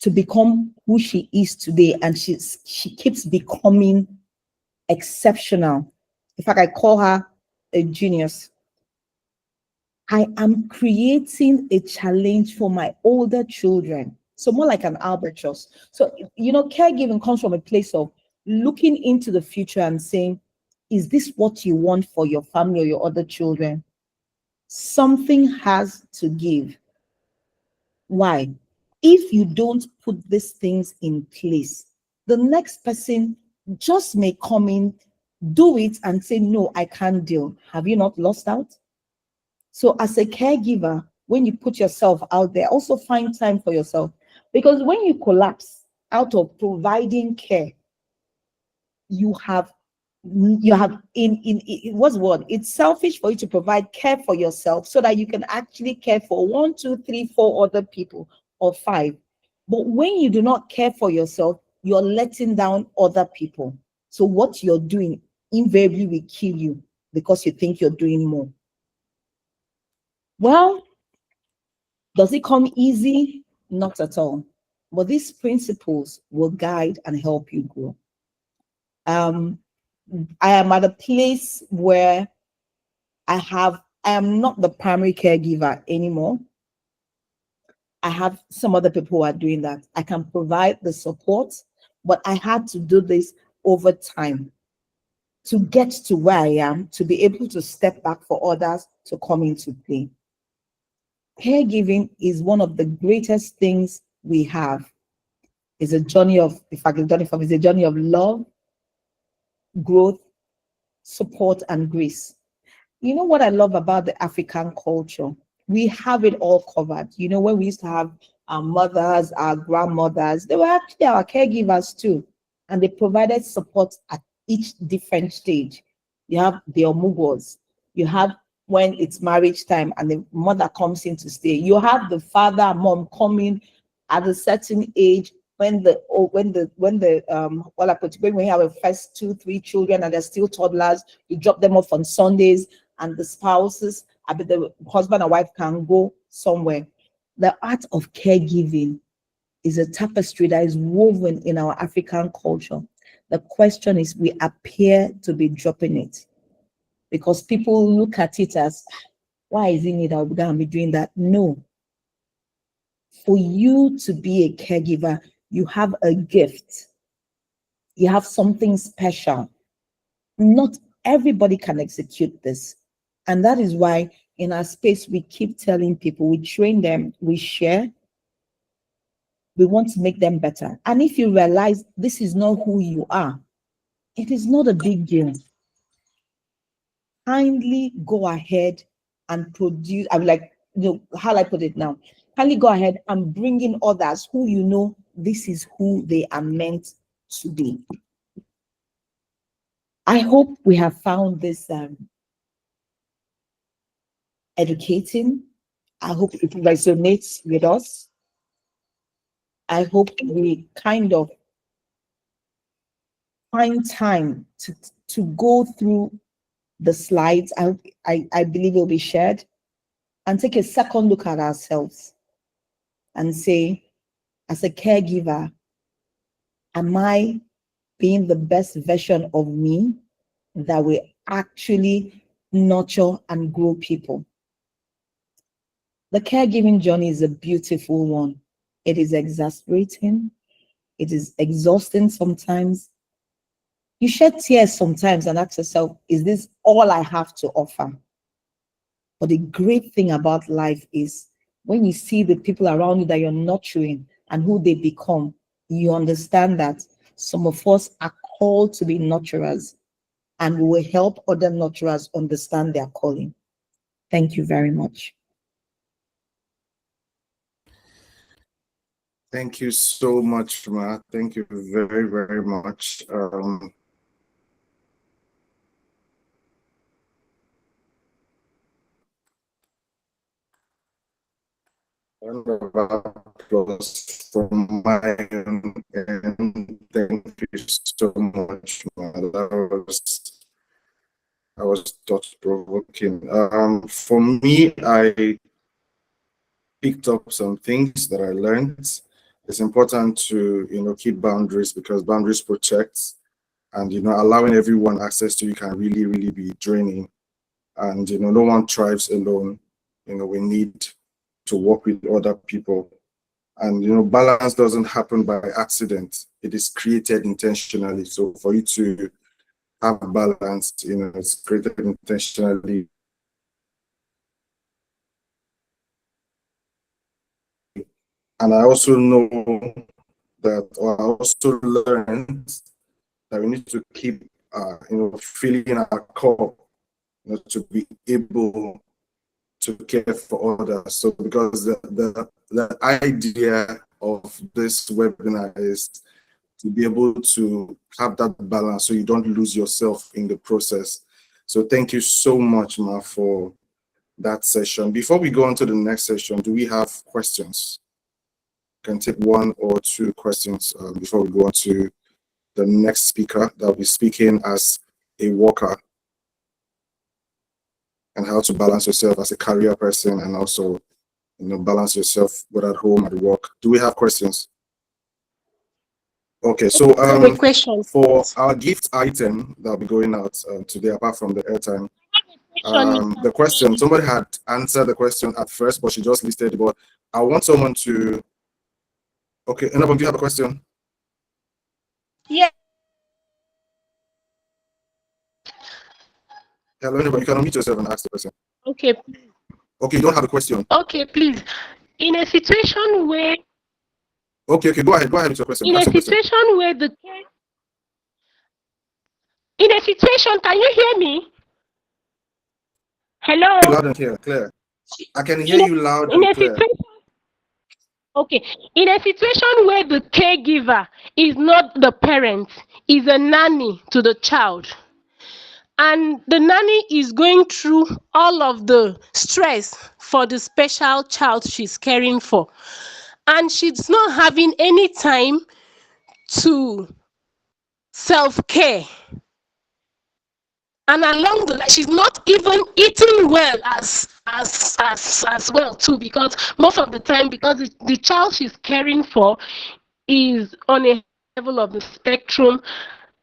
to become who she is today, and she keeps becoming exceptional. In fact, I call her a genius. I am creating a challenge for my older children. So more like an albatross. So, caregiving comes from a place of looking into the future and saying, is this what you want for your family or your other children? Something has to give. Why? If you don't put these things in place, the next person just may come in, do it, and say, no, I can't deal. Have you not lost out? So as a caregiver, when you put yourself out there, also find time for yourself. Because when you collapse out of providing care, it's selfish for you to provide care for yourself so that you can actually care for 1, 2, 3, 4 other people or 5. But when you do not care for yourself, you're letting down other people. So what you're doing invariably will kill you because you think you're doing more. Well, does it come easy? Not at all. But these principles will guide and help you grow. I am at a place where I am not the primary caregiver anymore. I have some other people who are doing that. I can provide the support, but I had to do this over time to get to where I am, to be able to step back for others to come into play. Caregiving is one of the greatest things we have. It's a journey of, it's a journey of love, growth, support, and grace. You know what I love about the African culture? We have it all covered. When we used to have our mothers, our grandmothers, they were actually our caregivers too. And they provided support at each different stage. You have the omugwos. You have when it's marriage time and the mother comes in to stay. You have the father and mom coming at a certain age when we have a first 2, 3 children and they're still toddlers. You drop them off on Sundays and the spouses, the husband and wife can go somewhere. The art of caregiving is a tapestry that is woven in our African culture. The question is, we appear to be dropping it because people look at it as, why is it me that will going to be doing that? No. For you to be a caregiver, you have a gift. You have something special. Not everybody can execute this. And that is why in our space, we keep telling people, we train them, we share, we want to make them better. And if you realize this is not who you are, it is not a big deal. Kindly go ahead and produce, I'm like, how I put it now? Kindly go ahead and bring in others who you know this is who they are meant to be. I hope we have found this educating. I hope it resonates with us. I hope we kind of find time to go through the slides. I believe it will be shared, and take a second look at ourselves and say, as a caregiver, am I being the best version of me that will actually nurture and grow people? The caregiving journey is a beautiful one. It is exasperating. It is exhausting sometimes. You shed tears sometimes and ask yourself, is this all I have to offer? But the great thing about life is when you see the people around you that you're nurturing and who they become, you understand that some of us are called to be nurturers, and we will help other nurturers understand their calling. Thank you very much. Thank you so much, Ma. Thank you very, very much. Round of applause from my end. Thank you so much, Ma. I was thought-provoking. For me, I picked up some things that I learned. It's important to keep boundaries, because boundaries protect, and allowing everyone access to you can really, really be draining. And no one thrives alone. We need to work with other people. And balance doesn't happen by accident. It is created intentionally. So for you to have balance, it's created intentionally. And I also know that, or I also learned that we need to keep, filling our cup, to be able to care for others. So because the idea of this webinar is to be able to have that balance so you don't lose yourself in the process. So thank you so much, Ma, for that session. Before we go on to the next session, do we have questions? Can take one or two questions before we go on to the next speaker that will be speaking as a worker, and how to balance yourself as a career person, and also balance yourself both at home and work. Do we have questions? Okay, so for our gift item that will be going out today, apart from the airtime, the question, somebody had answered the question at first, but she just listed it. But I want someone to. Okay, anybody, do you have a question? Yeah. Hello, anybody, you can unmute yourself and ask the question. Okay. Okay, you don't have a question. Okay, please. In a situation where. Okay, go ahead with your question. In a situation where in a situation, can you hear me? Hello. Loud and clear. I can hear you loud and clear. Okay, in a situation where the caregiver is not the parent, is a nanny to the child, and the nanny is going through all of the stress for the special child she's caring for, and she's not having any time to self-care, And along the line, she's not even eating well as well too, because most of the time, because the child she's caring for is on a level of the spectrum,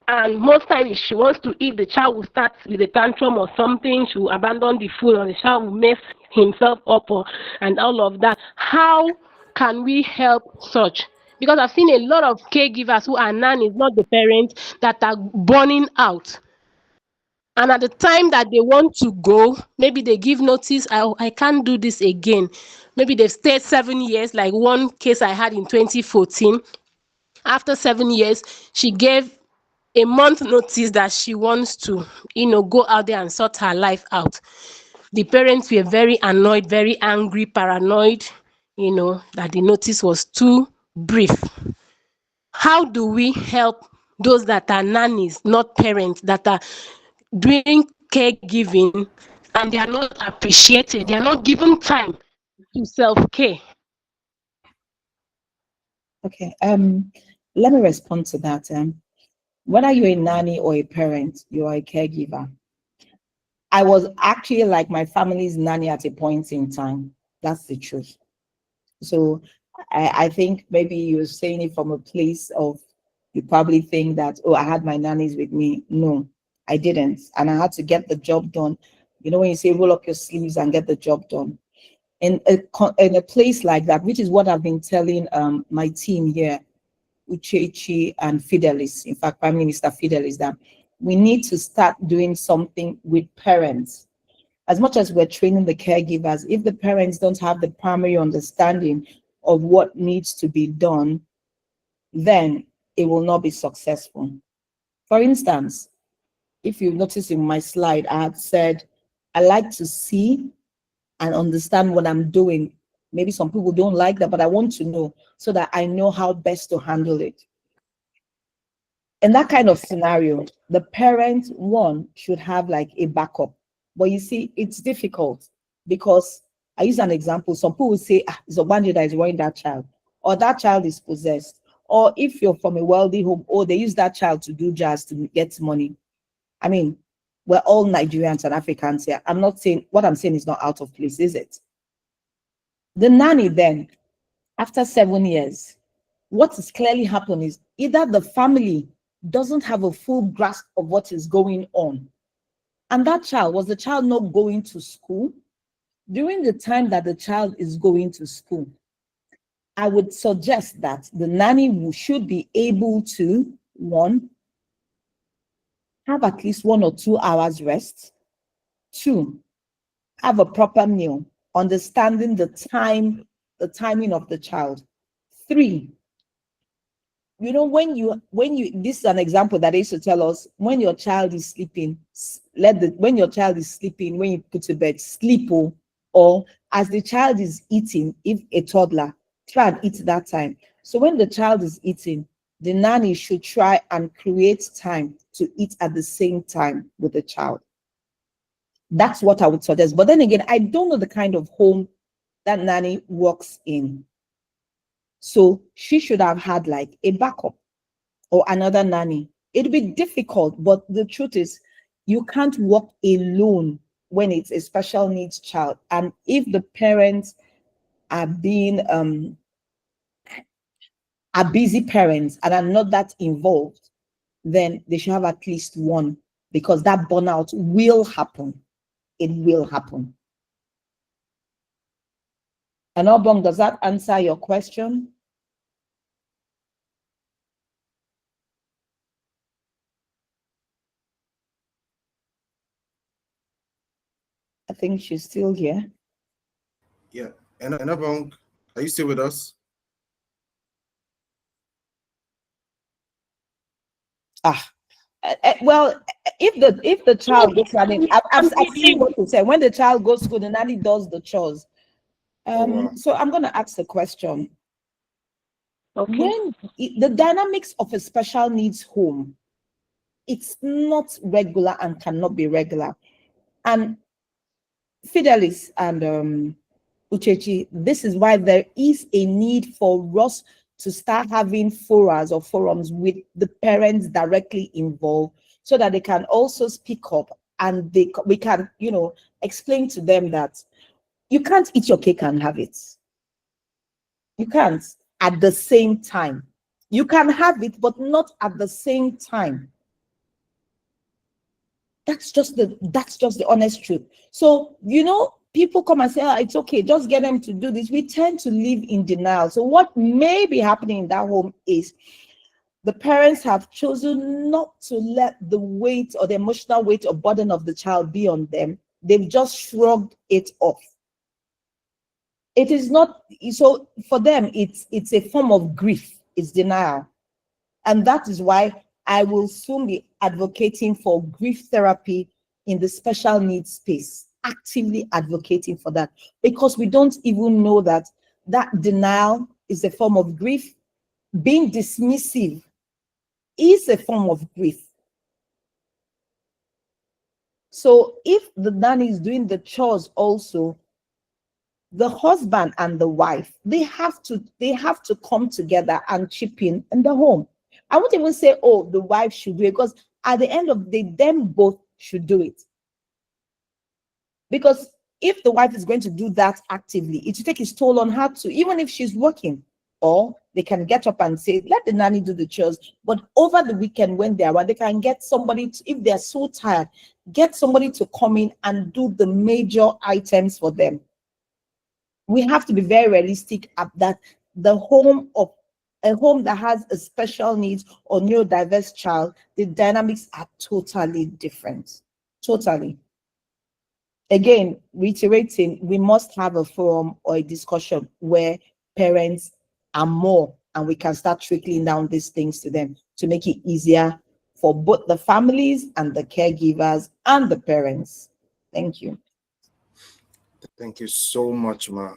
and most times if she wants to eat, the child will start with a tantrum or something. She will abandon the food, or the child will mess himself up, and all of that. How can we help such? Because I've seen a lot of caregivers who are nannies, not the parents, that are burning out. And at the time that they want to go, maybe they give notice, I can't do this again. Maybe they've stayed 7 years, like one case I had in 2014. After 7 years, she gave a month notice that she wants to, go out there and sort her life out. The parents were very annoyed, very angry, paranoid, that the notice was too brief. How do we help those that are nannies, not parents, that are doing caregiving and they are not appreciated, they are not given time to self-care? Okay. Let me respond to that. Whether you're a nanny or a parent, you are a caregiver. I was actually like my family's nanny at a point in time. That's the truth. So I think maybe you're saying it from a place of, you probably think that, oh, I had my nannies with me. No, I didn't. And I had to get the job done. You know, when you say roll up your sleeves and get the job done. In a place like that, which is what I've been telling my team here, Uchechi and Fidelis, in fact, Prime Minister Fidelis, that we need to start doing something with parents. As much as we're training the caregivers, if the parents don't have the primary understanding of what needs to be done, then it will not be successful. For instance, if you notice in my slide, I had said, I like to see and understand what I'm doing. Maybe some people don't like that, but I want to know so that I know how best to handle it. In that kind of scenario, the parent, one, should have like a backup. But you see, it's difficult because I use an example. Some people will say, it's a bandit that is worrying that child, or that child is possessed. Or if you're from a wealthy home, oh, they use that child to do jazz to get money. I mean, we're all Nigerians and Africans here. I'm not saying, what I'm saying is not out of place, is it? The nanny then, after 7 years, what is clearly happened is either the family doesn't have a full grasp of what is going on. And that child, was the child not going to school? During the time that the child is going to school, I would suggest that the nanny should be able to, one, have at least 1 or 2 hours rest. 2, have a proper meal, understanding the timing of the child. 3, you know, when you this is an example that they used to tell us, when your child is sleeping, when your child is sleeping, when you put to bed, sleep, or as the child is eating, if a toddler, try and eat that time. So when the child is eating, the nanny should try and create time to eat at the same time with the child. That's what I would suggest. But then again, I don't know the kind of home that nanny works in. So she should have had like a backup or another nanny. It'd be difficult, but the truth is you can't work alone when it's a special needs child. And if the parents are being are busy parents and are not that involved, then they should have at least one, because that burnout will happen. It will happen. And Obong, does that answer your question? I think she's still here. Yeah. And Abong, are you still with us? Well, if the child goes running, I've seen what you said. When the child goes to school, the nanny does the chores. Wow. So I'm going to ask a question. Okay. When the dynamics of a special needs home, it's not regular and cannot be regular. And Fidelis and Uchechi, this is why there is a need for us to start having forums or forums with the parents directly involved, so that they can also speak up and we can, explain to them that you can't eat your cake and have it. You can't at the same time. You can have it, but not at the same time. That's just the honest truth. So, people come and say, oh, it's okay, just get them to do this. We tend to live in denial. So what may be happening in that home is the parents have chosen not to let the weight or the emotional weight or burden of the child be on them. They've just shrugged it off. It is not, so for them, it's a form of grief, it's denial. And that is why I will soon be advocating for grief therapy in the special needs space, actively advocating for that, because we don't even know that denial is a form of grief. Being dismissive is a form of grief. So if the nanny is doing the chores also, the husband and the wife, they have to come together and chip in the home. I won't even say, oh, the wife should do it, because at the end of the day, them both should do it. Because if the wife is going to do that actively, it will take its toll on her too, even if she's working. Or they can get up and say, let the nanny do the chores. But over the weekend when they're around, they can get somebody to, if they're so tired, get somebody to come in and do the major items for them. We have to be very realistic at that. A home that has a special needs or neurodiverse child, the dynamics are totally different. Totally. Again, reiterating, we must have a forum or a discussion where parents are more, and we can start trickling down these things to them to make it easier for both the families and the caregivers and the parents. Thank you. Thank you so much, Ma.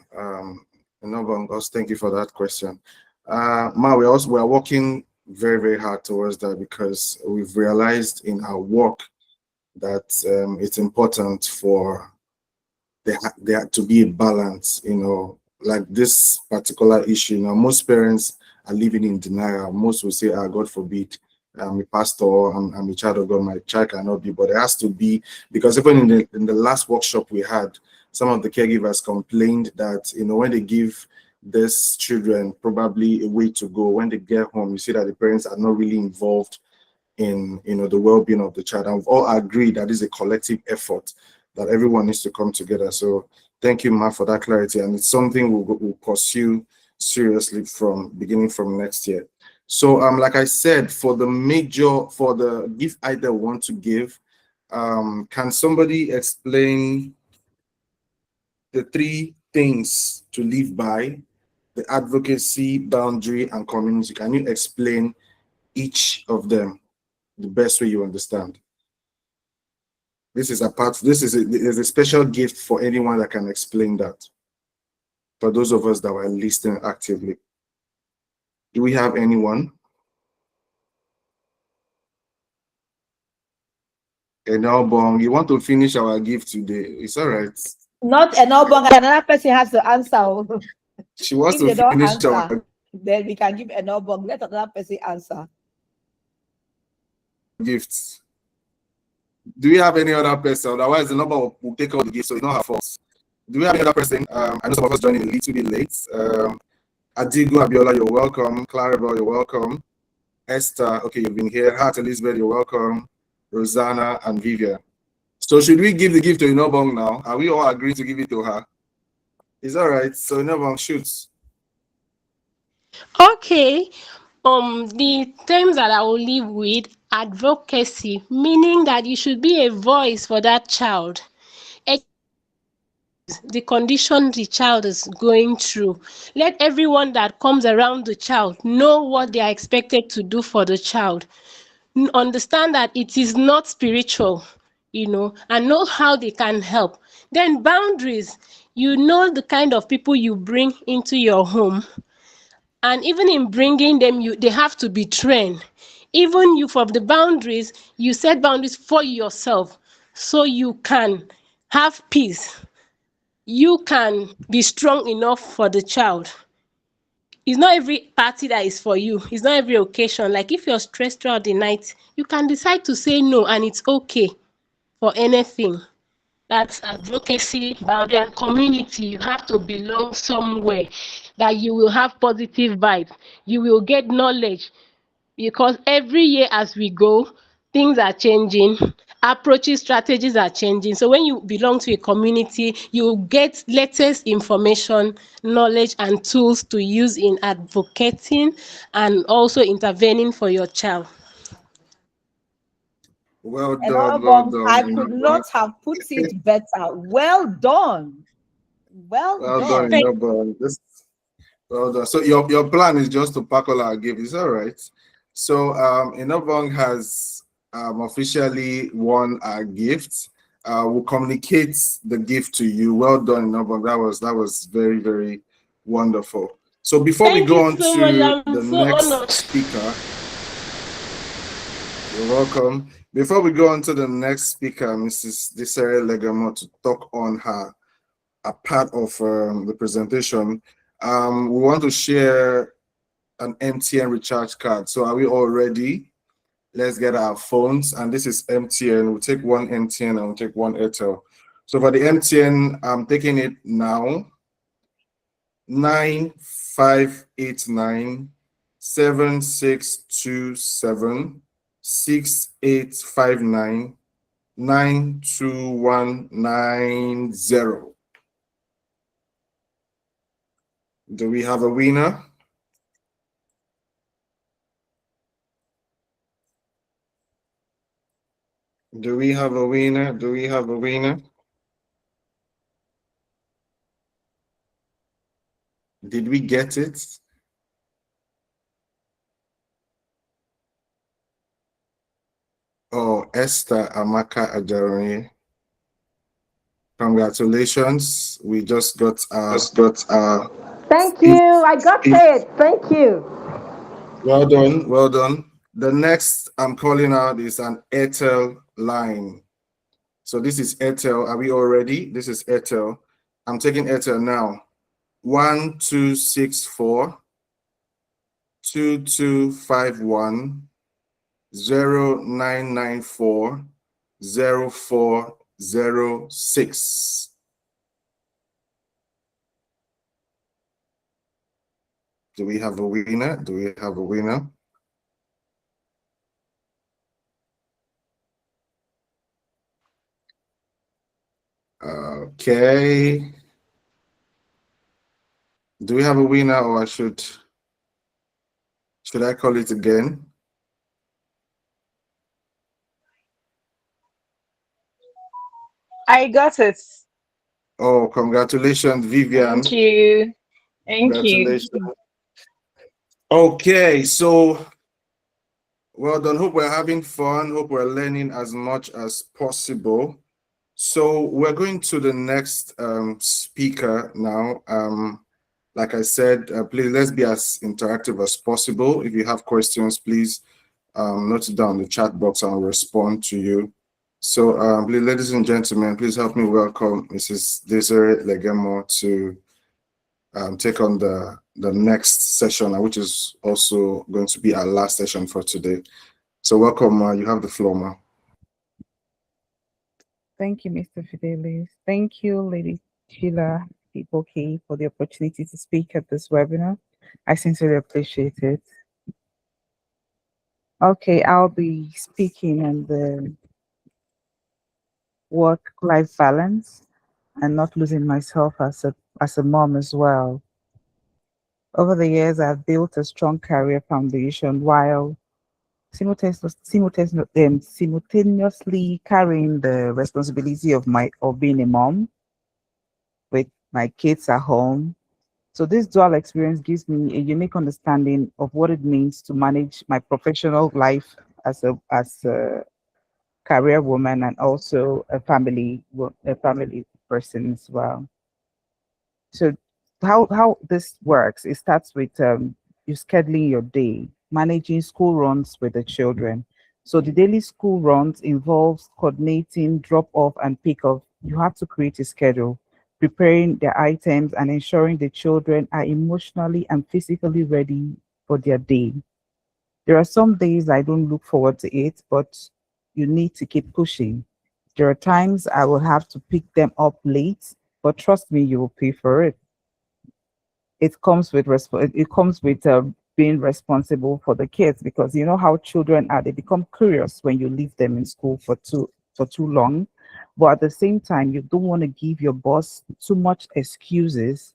Thank you for that question. Ma, we are working very, very hard towards that, because we've realized in our work that it's important for there to be a balance, like this particular issue. Most parents are living in denial. Most will say, God forbid, I'm a pastor, I'm a child of God, my child cannot be, but it has to be, because even in the last workshop we had, some of the caregivers complained that, when they give these children probably a way to go, when they get home, you see that the parents are not really involved in, the well-being of the child. And we've all agreed that it's a collective effort that everyone needs to come together. So thank you, Ma, for that clarity. And it's something we'll pursue seriously beginning from next year. So, like I said, for the gift item we want to give, can somebody explain the 3 things to live by: the advocacy, boundary, and community? Can you explain each of them the best way you understand? There's a special gift for anyone that can explain that. For those of us that were listening actively. Do we have anyone? Enelbong, you want to finish our gift today? It's all right. Not Enelbong, another person has to answer. She wants If they to don't finish answer, our then we can give Enelbong. Let another person answer. gifts. Do we have any other person? Otherwise, the number will take all the gifts, so it's not her fault. Do we have any other person? I know some of us joined a little bit late. Adigo Abiola, you're welcome. Clarabel, you're welcome. Esther, okay, you've been here. Heart Elizabeth, you're welcome. Rosanna and Vivian. So should we give the gift to Inobong now? Are we all agreed to give it to her? It's all right. So Inobong, shoots. Okay. The terms that I will leave with: advocacy, meaning that you should be a voice for that child. The condition the child is going through. Let everyone that comes around the child know what they are expected to do for the child. Understand that it is not spiritual, and know how they can help. Then boundaries, the kind of people you bring into your home, and even in bringing them, they have to be trained. Even you, from the boundaries, you set boundaries for yourself, so you can have peace. You can be strong enough for the child. It's not every party that is for you. It's not every occasion. Like if you're stressed throughout the night, you can decide to say no, and it's okay. for anything. That's advocacy, boundary, and community. You have to belong somewhere that you will have positive vibes. You will get knowledge, because every year as we go, things are changing, approaches, strategies are changing. So when you belong to a community, you get latest information, knowledge, and tools to use in advocating and also intervening for your child. Well And done, well I done. could not have put it better. Well done. Well Well done, done. Inobong. Well done. So your plan is just to pack all our gifts, is that right? So Inobong has officially won our gift. We'll communicate the gift to you. Well done, Inobong. That was very, very wonderful. So before we Thank go you on so much. to I'm the so next honored. speaker, you're welcome. Before we go on to the next speaker, Mrs. Desiree Legamo, to talk on her a part of the presentation, we want to share an MTN recharge card. So are we all ready? Let's get our phones. And this is MTN. We'll take one MTN and we'll take one Airtel. So for the MTN, I'm taking it now. 9589 7627 6859 92190. Do we have a winner? Do we have a winner? Do we have a winner? Did we get it? Oh, Esther Amaka Ajaronye. Congratulations. We just got Thank you. I got it. Thank you. well done, well done. The next I'm calling out is an Airtel line. So this is Airtel. Are we all ready? This is Airtel. I'm taking Airtel now. 1264 2251 0994 0406. Do we have a winner? Do we have a winner? Okay. Do we have a winner, or should I call it again? I got it. Oh, congratulations, Vivian. Thank you. Thank you. Congratulations. Okay, so well done. Hope we're having fun. Hope we're learning as much as possible. So we're going to the next speaker now. Like I said, please let's be as interactive as possible. If you have questions, please note it down in the chat box and I'll respond to you. So please, ladies and gentlemen, please help me welcome Mrs. Desiree Legamo to take on the next session, which is also going to be our last session for today. So welcome, you have the floor, ma. Thank you, Mr. Fidelis. Thank you, Lady Sheila Iboki, for the opportunity to speak at this webinar. I sincerely appreciate it. Okay, I'll be speaking on the work-life balance and not losing myself as a mom as well. Over the years, I've built a strong career foundation while simultaneously carrying the responsibility of being a mom with my kids at home. So this dual experience gives me a unique understanding of what it means to manage my professional life as a career woman and also a family person as well. So how this works, it starts with you scheduling your day, managing school runs with the children. So the daily school runs involves coordinating drop off and pick up. You have to create a schedule, preparing the items and ensuring the children are emotionally and physically ready for their day. There are some days I don't look forward to it, but you need to keep pushing. There are times I will have to pick them up late, but trust me, you will pay for it. It comes with being responsible for the kids, because you know how children are. They become curious when you leave them in school for too long. But at the same time, you don't want to give your boss too much excuses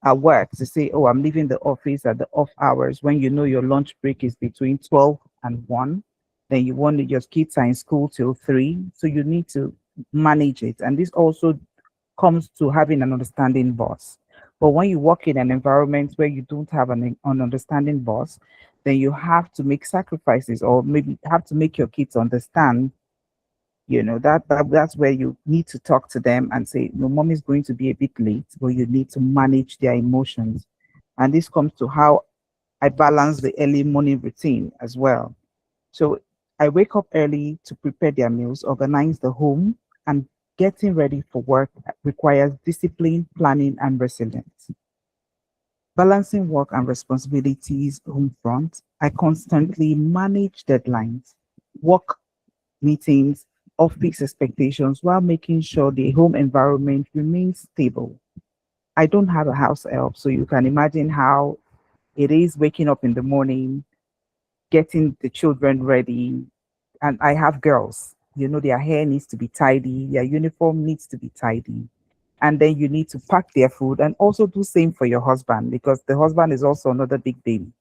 at work to say, oh, I'm leaving the office at the off hours, when you know your lunch break is between 12 and 1. Then you want your kids are in school till 3. So you need to manage it. And this also comes to having an understanding boss. But when you work in an environment where you don't have an understanding boss, then you have to make sacrifices, or maybe have to make your kids understand, that's where you need to talk to them and say, no, mom is going to be a bit late, but you need to manage their emotions. And this comes to how I balance the early morning routine as well. So I wake up early to prepare their meals, organize the home, and getting ready for work requires discipline, planning, and resilience. Balancing work and responsibilities home front, I constantly manage deadlines, work meetings, office expectations, while making sure the home environment remains stable. I don't have a house help, so you can imagine how it is waking up in the morning, getting the children ready. And I have girls, their hair needs to be tidy, their uniform needs to be tidy. And then you need to pack their food, and also do same for your husband, because the husband is also another big baby.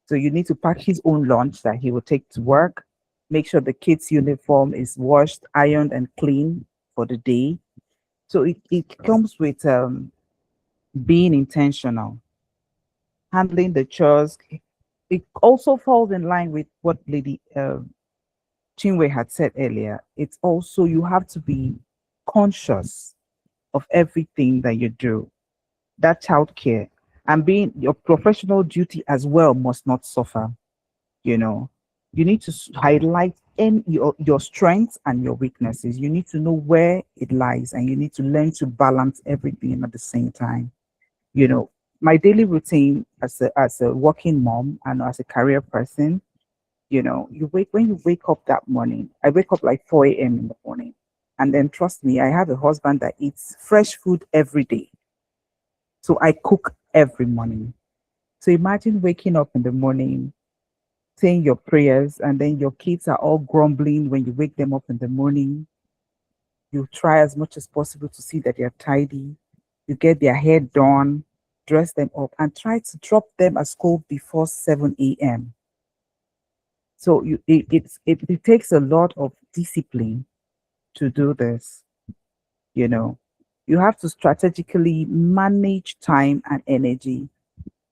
So you need to pack his own lunch that he will take to work, make sure the kids' uniform is washed, ironed, and clean for the day. So it comes with being intentional, handling the chores. It also falls in line with what Lady Chinwe had said earlier. It's also, you have to be conscious of everything that you do. That childcare and being your professional duty as well must not suffer. You know, you need to highlight your strengths and your weaknesses. You need to know where it lies, and you need to learn to balance everything at the same time. My daily routine as a working mom and as a career person, when you wake up that morning, I wake up like 4 a.m. in the morning. And then trust me, I have a husband that eats fresh food every day. So I cook every morning. So imagine waking up in the morning, saying your prayers, and then your kids are all grumbling when you wake them up in the morning. You try as much as possible to see that they're tidy. You get their hair done, dress them up, and try to drop them at school before 7 a.m. So it takes a lot of discipline to do this. You have to strategically manage time and energy.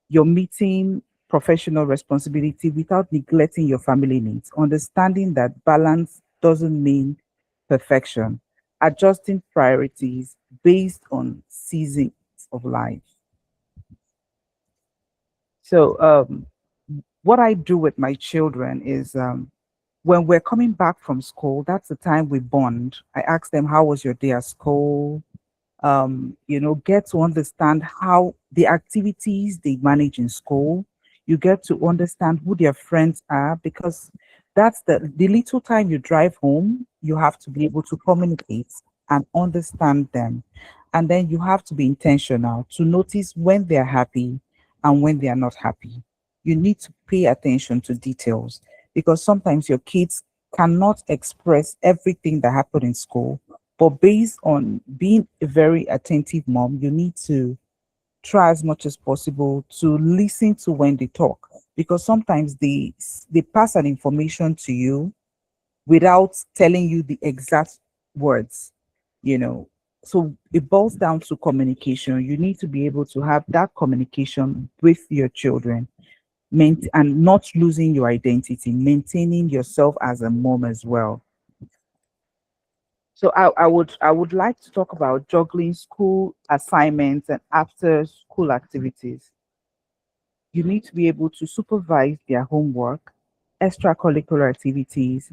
You're meeting professional responsibility without neglecting your family needs, understanding that balance doesn't mean perfection, adjusting priorities based on seasons of life. So what I do with my children is, when we're coming back from school, that's the time we bond. I ask them, how was your day at school? Get to understand how the activities they manage in school. You get to understand who their friends are, because that's the little time you drive home, you have to be able to communicate and understand them. And then you have to be intentional to notice when they're happy and when they are not happy. You need to pay attention to details, because sometimes your kids cannot express everything that happened in school. But based on being a very attentive mom, you need to try as much as possible to listen to when they talk, because sometimes they pass an information to you without telling you the exact words. So it boils down to communication. You need to be able to have that communication with your children, and not losing your identity, maintaining yourself as a mom as well. So I would like to talk about juggling school assignments and after school activities. You need to be able to supervise their homework, extracurricular activities,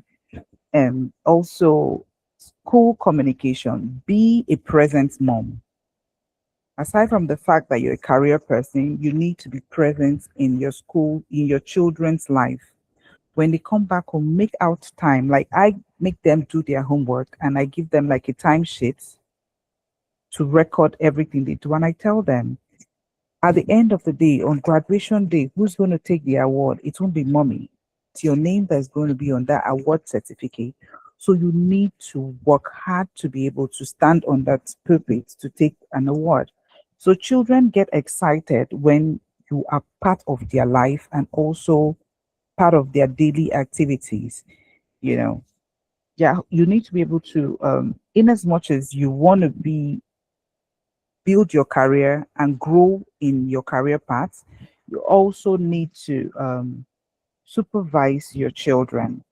and also school communication. Be a present mom. Aside from the fact that you're a career person, you need to be present in your school, in your children's life, When they come back home, make out time. Like I make them do their homework and I give them like a time sheet to record everything they do. And I tell them at the end of the day, on graduation day, who's going to take the award? It won't be mommy. It's your name that's going to be on that award certificate. So you need to work hard to be able to stand on that pulpit to take an award. So children get excited when you are part of their life and also part of their daily activities. You know, yeah, you need to be able to, in as much as you want to build your career and grow in your career path, you also need to supervise your children.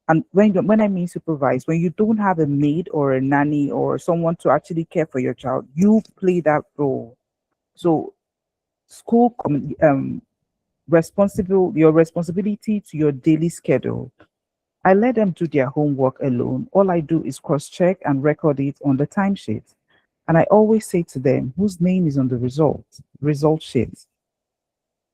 And when I mean supervise, when you don't have a maid or a nanny or someone to actually care for your child, you play that role. So school your responsibility to your daily schedule. I let them do their homework alone. All I do is cross-check and record it on the timesheet. And I always say to them, whose name is on the result sheet?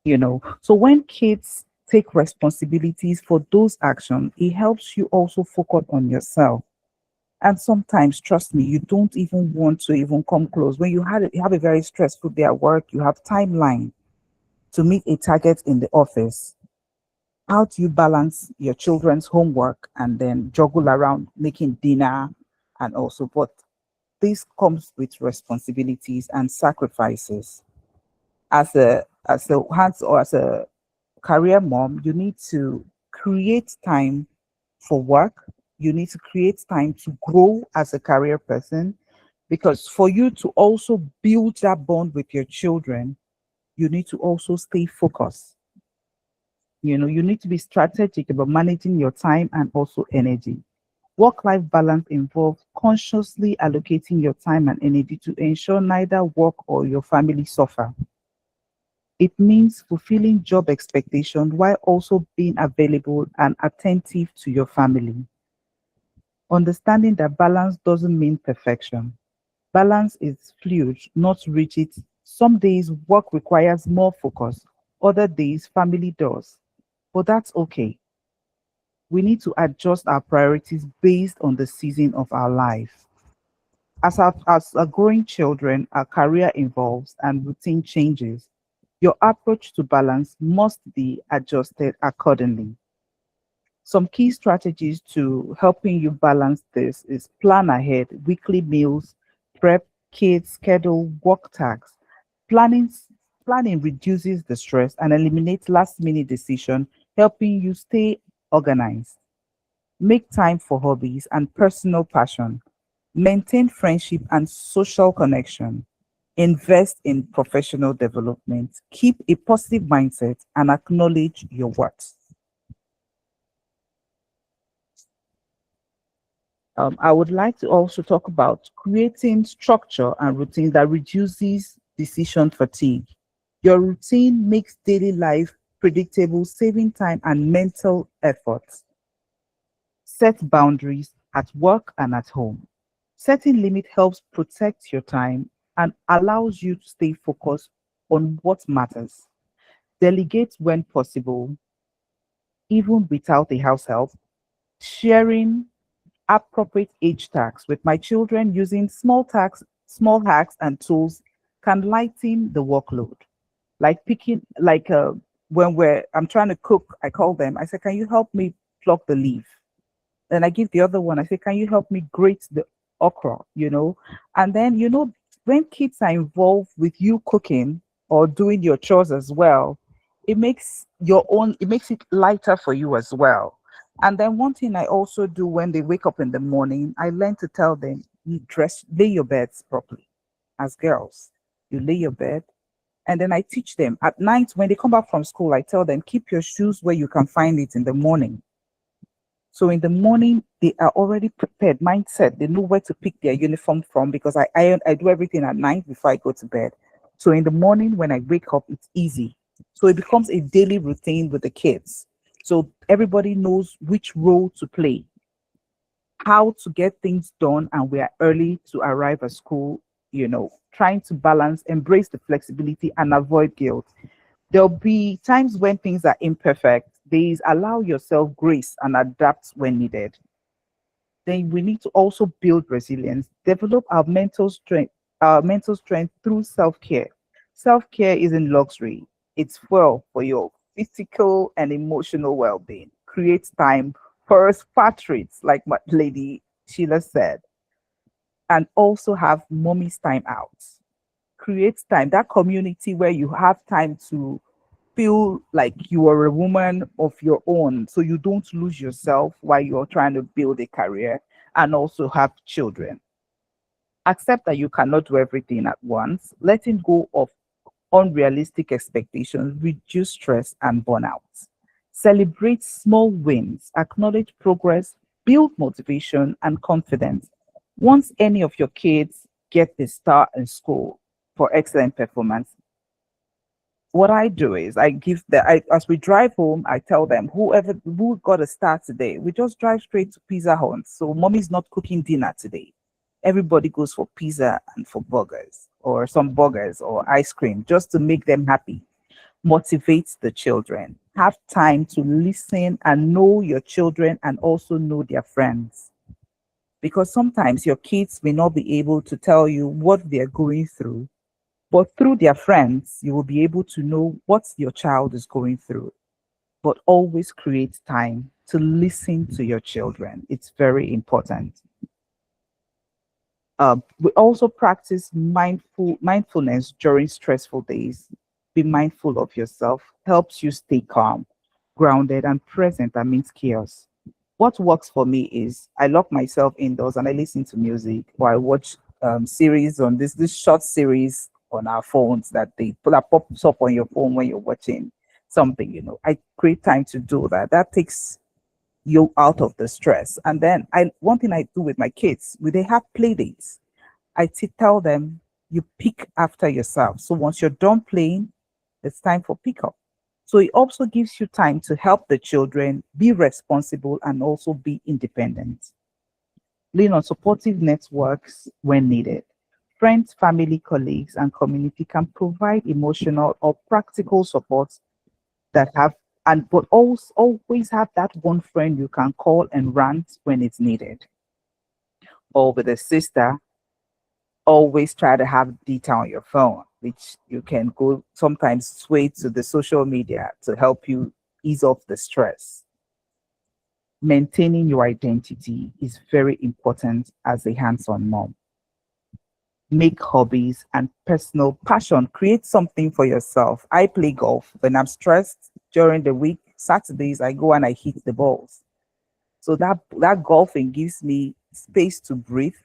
You know, so when kids take responsibilities for those actions, it helps you also focus on yourself. And sometimes, trust me, you don't even want to even come close. When you have a very stressful day at work, you have timeline to meet a target in the office. How do you balance your children's homework and then juggle around making dinner and also, but this comes with responsibilities and sacrifices. As a career mom, you need to create time for work. You need to create time to grow as a career person, because for you to also build that bond with your children, you need to also stay focused. You know, you need to be strategic about managing your time and also energy. Work-life balance involves consciously allocating your time and energy to ensure neither work or your family suffer. It means fulfilling job expectations while also being available and attentive to your family. Understanding that balance doesn't mean perfection. Balance is fluid, not rigid. Some days work requires more focus, other days family does. But that's okay. We need to adjust our priorities based on the season of our life. As a growing children, our career evolves and routine changes. Your approach to balance must be adjusted accordingly. Some key strategies to helping you balance this is plan ahead, weekly meals, prep, kids, schedule, work tasks. Planning reduces the stress and eliminates last-minute decision, helping you stay organized. Make time for hobbies and personal passion. Maintain friendship and social connection. Invest in professional development. Keep a positive mindset and acknowledge your worth. I would like to also talk about creating structure and routine that reduces decision fatigue. Your routine makes daily life predictable, saving time and mental effort. Set boundaries at work and at home. Setting limit helps protect your time and allows you to stay focused on what matters. Delegate when possible, even without a house help. Sharing appropriate age tags with my children using small hacks and tools can lighten the workload. Like when I'm trying to cook, I call them. I say, "Can you help me pluck the leaf?" Then I give the other one. I say, "Can you help me grate the okra?" You know, and then when kids are involved with you cooking or doing your chores as well, it makes it lighter for you as well. And then one thing I also do when they wake up in the morning, I learn to tell them, you lay your beds properly. As girls, you lay your bed. And then I teach them at night when they come back from school, I tell them, keep your shoes where you can find it in the morning. So in the morning, they are already prepared, mindset. They know where to pick their uniform from because I do everything at night before I go to bed. So in the morning, when I wake up, it's easy. So it becomes a daily routine with the kids. So everybody knows which role to play, how to get things done, and we are early to arrive at school, trying to balance, embrace the flexibility and avoid guilt. There'll be times when things are imperfect. days, allow yourself grace and adapt when needed. Then we need to also build resilience, develop our mental strength through self-care. Self-care isn't luxury, it's fuel for your physical and emotional well-being. Create time for spa treats, like what Lady Sheila said, and also have mommy's time out. Create time, that community where you have time to feel like you are a woman of your own, so you don't lose yourself while you're trying to build a career and also have children. Accept that you cannot do everything at once. Letting go of unrealistic expectations reduce stress and burnout. Celebrate small wins, acknowledge progress, build motivation and confidence. Once any of your kids get the star in school for excellent performance, what I do is I give as we drive home, I tell them who got a star today, we just drive straight to Pizza Hut. So mommy's not cooking dinner today. Everybody goes for pizza and for burgers or some burgers or ice cream just to make them happy. Motivate the children. Have time to listen and know your children and also know their friends. Because sometimes your kids may not be able to tell you what they're going through, but through their friends, you will be able to know what your child is going through. But always create time to listen to your children. It's very important. We also practice mindfulness during stressful days. Be mindful of yourself, helps you stay calm, grounded, and present amidst chaos. What works for me is I lock myself indoors and I listen to music, or I watch series on this short series on our phones that pops up on your phone when you're watching something. I create time to do that. That takes you out of the stress. And then one thing I do with my kids, when they have play dates, tell them you pick after yourself. So once you're done playing, it's time for pickup. So it also gives you time to help the children be responsible and also be independent. Lean on supportive networks when needed. Friends, family, colleagues, and community can provide emotional or practical support but also always have that one friend you can call and rant when it's needed. Or with a sister, always try to have data on your phone, which you can go sometimes sway to the social media to help you ease off the stress. Maintaining your identity is very important as a hands-on mom. Make hobbies and personal passion. Create something for yourself. I play golf. When I'm stressed during the week, Saturdays, I go and I hit the balls. So that golfing gives me space to breathe.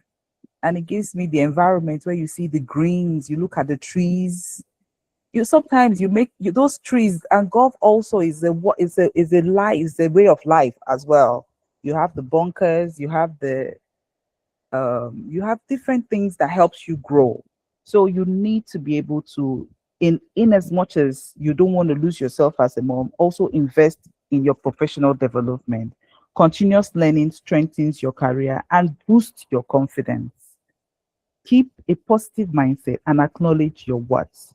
And it gives me the environment where you see the greens, you look at the trees. Sometimes you make those trees, and golf also is a way of life as well. You have the bunkers, you have different things that helps you grow. So you need to be able to, in as much as you don't want to lose yourself as a mom, also invest in your professional development. Continuous learning strengthens your career and boosts your confidence. Keep a positive mindset and acknowledge your worth.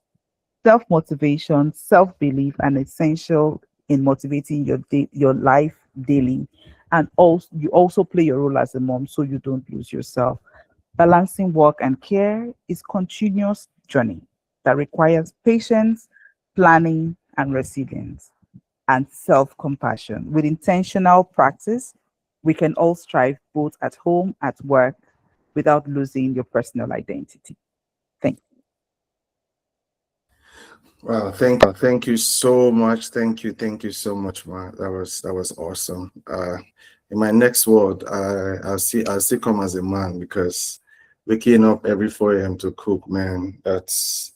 Self-motivation, self-belief are essential in motivating your life daily. And also, you also play your role as a mom so you don't lose yourself. Balancing work and care is a continuous journey that requires patience, planning, and resilience, and self-compassion. With intentional practice, we can all strive both at home, at work, without losing your personal identity. Thank you. Wow, thank you so much. Thank you so much, Ma. That was awesome. In my next word, I'll still come as a man, because waking up every 4 a.m. to cook, man, that's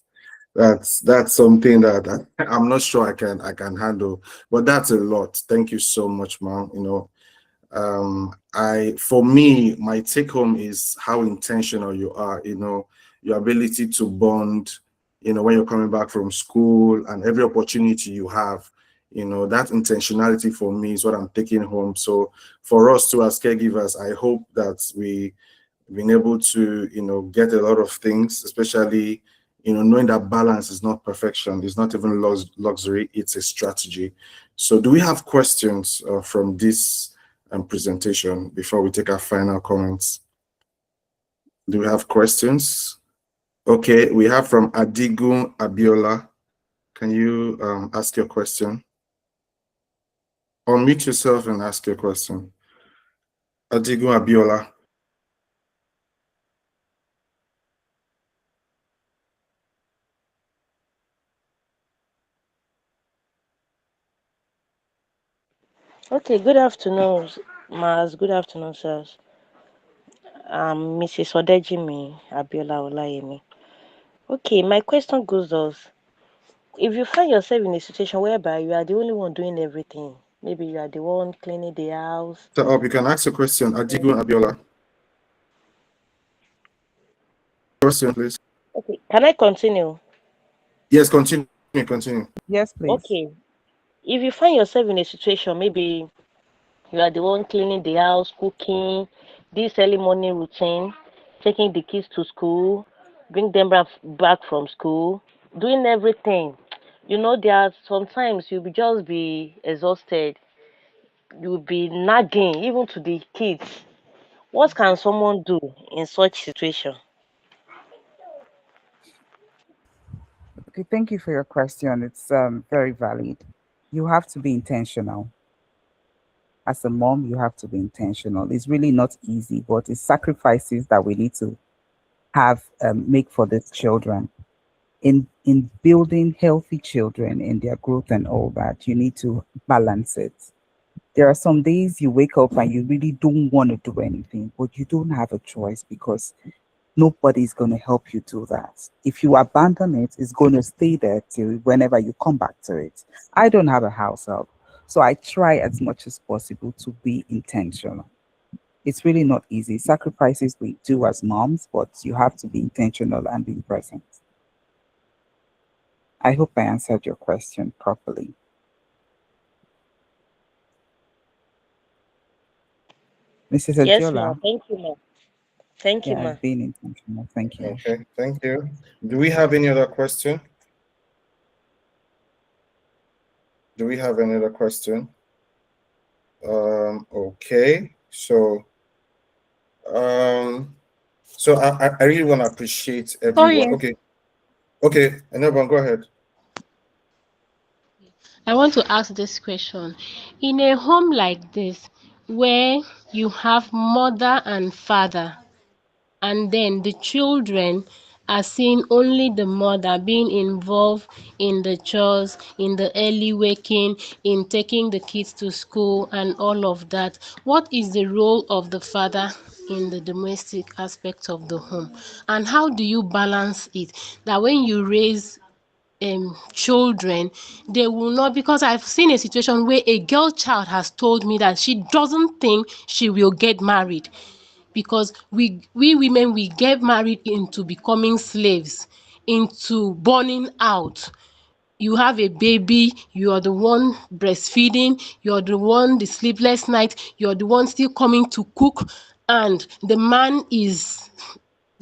something that I'm not sure I can handle. But that's a lot. Thank you so much, Ma. For me, my take home is how intentional you are, your ability to bond, when you're coming back from school, and every opportunity you have, that intentionality for me is what I'm taking home. So for us too, as caregivers, I hope that we've been able to, get a lot of things, especially, knowing that balance is not perfection. It's not even luxury, it's a strategy. So do we have questions from this presentation before we take our final comments? Do we have questions? Okay, we have from Adigun Abiola. Can you ask your question? Unmute yourself and ask your question. Adigun Abiola. Okay, good afternoon, Mars. Good afternoon, sirs. Mrs. Odejimi Abiola Olayemi. Okay, my question goes thus. If you find yourself in a situation whereby you are the only one doing everything, maybe you are the one cleaning the house. So you can ask a question, Adigun Abiola. Question, please. Okay, can I continue? Yes, continue. Continue. Yes, please. Okay, if you find yourself in a situation, maybe you are the one cleaning the house, cooking, this early morning routine, taking the kids to school, bring them back from school, doing everything. You know, there are sometimes you'll just be exhausted. You'll be nagging even to the kids. What can someone do in such situation? Okay, thank you for your question. It's very valid. You have to be intentional. As a mom, you have to be intentional. It's really not easy, but it's sacrifices that we need to have make for these children. In building healthy children in their growth and all that, you need to balance it. There are some days you wake up and you really don't want to do anything, but you don't have a choice because nobody's going to help you do that. If you abandon it, it's going to stay there till whenever you come back to it. I don't have a house help, so I try as much as possible to be intentional. It's really not easy. Sacrifices we do as moms, but you have to be intentional and be present. I hope I answered your question properly. Mrs. Yes, ma'am. Adiola. Thank you, ma'am. Thank you, Yeah, ma'am. being intentional. Thank you. Okay, thank you. Do we have any other question? Do we have any other question? Okay, so I really want to appreciate everyone. yes. Okay, everyone, go ahead. I want to ask this question. In a home like this, where you have mother and father, and then the children are seeing only the mother being involved in the chores, in the early waking, in taking the kids to school and all of that, what is the role of the father in the domestic aspect of the home? And how do you balance it that when you raise children, they will not, because I've seen a situation where a girl child has told me that she doesn't think she will get married because we women, we get married into becoming slaves, into burning out. You have a baby, you are the one breastfeeding, you're the one the sleepless night, you're the one still coming to cook, and the man is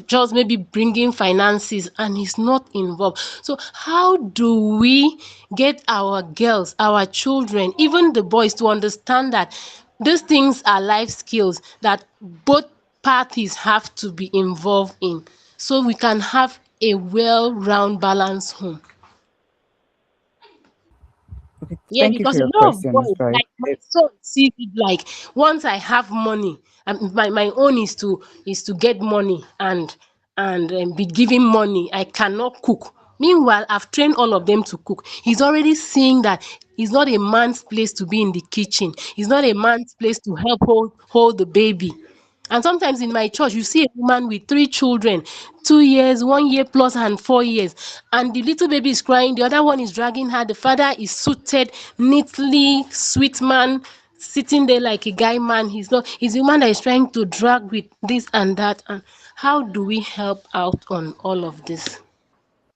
just maybe bringing finances and he's not involved. So how do we get our girls, our children, even the boys to understand that these things are life skills that both parties have to be involved in so we can have a well-round balanced home? Okay, Yeah, thank you for because a your lot of question. It's boys, very like my son, sees it like once I have money, my own is to get money and be giving money. I cannot cook. Meanwhile, I've trained all of them to cook. He's already seeing that it's not a man's place to be in the kitchen. It's not a man's place to help hold the baby. And sometimes in my church, you see a woman with 3 children, 2 years, 1 year plus, and 4 years. And the little baby is crying, the other one is dragging her. The father is suited, neatly, sweet man, sitting there like a guy man. He's not, he's the man that is trying to drag with this and that. And how do we help out on all of this?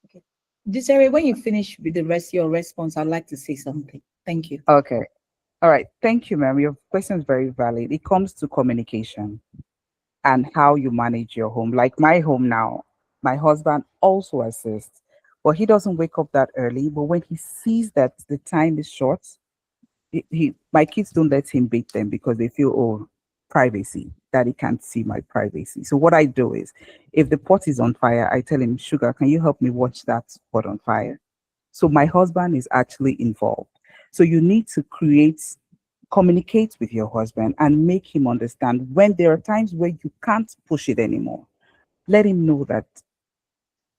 Okay. Desiree, when you finish with the rest of your response, I'd like to say something. Thank you. okay. All right. Thank you, ma'am. Your question is very valid. It comes to communication and how you manage your home. Like my home now, my husband also assists, but he doesn't wake up that early. But when he sees that the time is short, my kids don't let him beat them because they feel, oh, privacy, daddy can't see my privacy. So what I do is, if the pot is on fire, I tell him, sugar, can you help me watch that pot on fire? So my husband is actually involved. So you need to communicate with your husband and make him understand when there are times where you can't push it anymore. Let him know that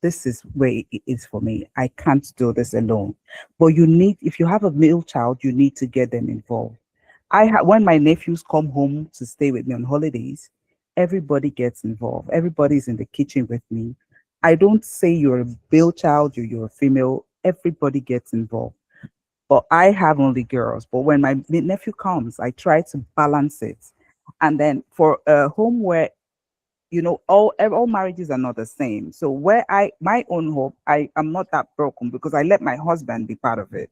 this is where it is for me. I can't do this alone. But if you have a male child, you need to get them involved. When my nephews come home to stay with me on holidays, everybody gets involved. Everybody's in the kitchen with me. I don't say you're a male child, you're a female. Everybody gets involved. But I have only girls. But when my nephew comes, I try to balance it. And then for a home where, all marriages are not the same. So my own home, I am not that broken because I let my husband be part of it.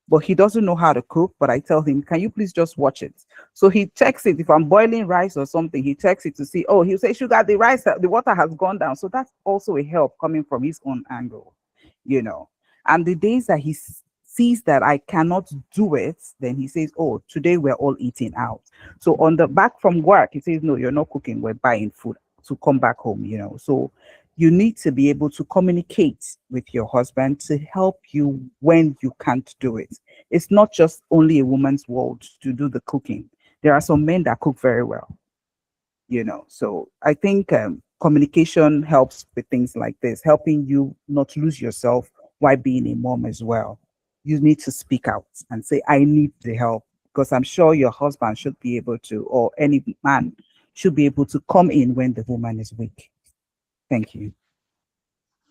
But he doesn't know how to cook, but I tell him, can you please just watch it? So he checks it. If I'm boiling rice or something, he checks it to see, he'll say, sugar, the water has gone down. So that's also a help coming from his own angle, And the days that he sees that I cannot do it, then he says, oh, today we're all eating out. So on the back from work, he says, no, you're not cooking, we're buying food to come back home, So you need to be able to communicate with your husband to help you when you can't do it. It's not just only a woman's world to do the cooking. There are some men that cook very well, So I think communication helps with things like this, helping you not lose yourself while being a mom as well. You need to speak out and say, I need the help, because I'm sure your husband should be able to, or any man should be able to come in when the woman is weak. Thank you.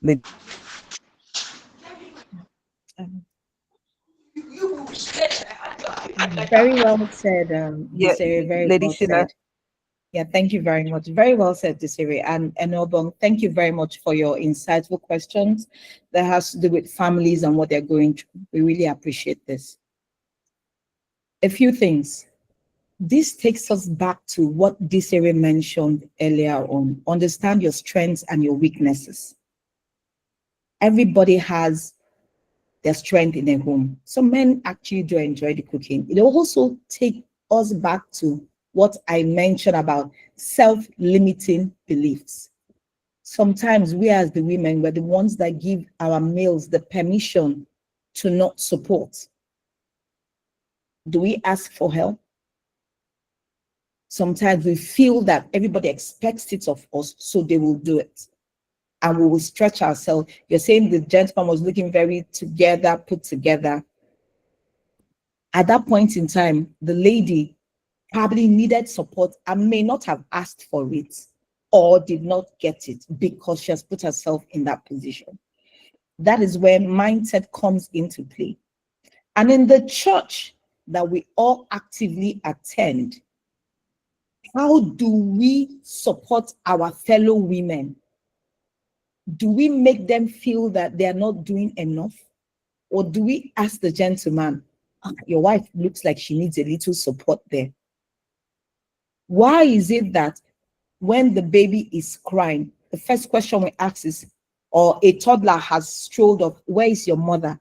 Very well said, Yeah, Desiree, very Lady well Sheila. said. Yeah, thank you very much. Very well said, Desiree. And Obong, thank you very much for your insightful questions that has to do with families and what they're going through. We really appreciate this. A few things. This takes us back to what Desiree mentioned earlier on. Understand your strengths and your weaknesses. Everybody has their strength in their home. Some men actually do enjoy the cooking. It also takes us back to what I mentioned about self-limiting beliefs. Sometimes we as the women, we're the ones that give our males the permission to not support. Do we ask for help? Sometimes we feel that everybody expects it of us, so they will do it. And we will stretch ourselves. You're saying the gentleman was looking very together, put together. At that point in time, the lady probably needed support and may not have asked for it or did not get it because she has put herself in that position. That is where mindset comes into play. And in the church that we all actively attend, how do we support our fellow women? Do we make them feel that they are not doing enough? Or do we ask the gentleman, your wife looks like she needs a little support there? Why is it that when the baby is crying, the first question we ask is, or a toddler has strolled up, where is your mother?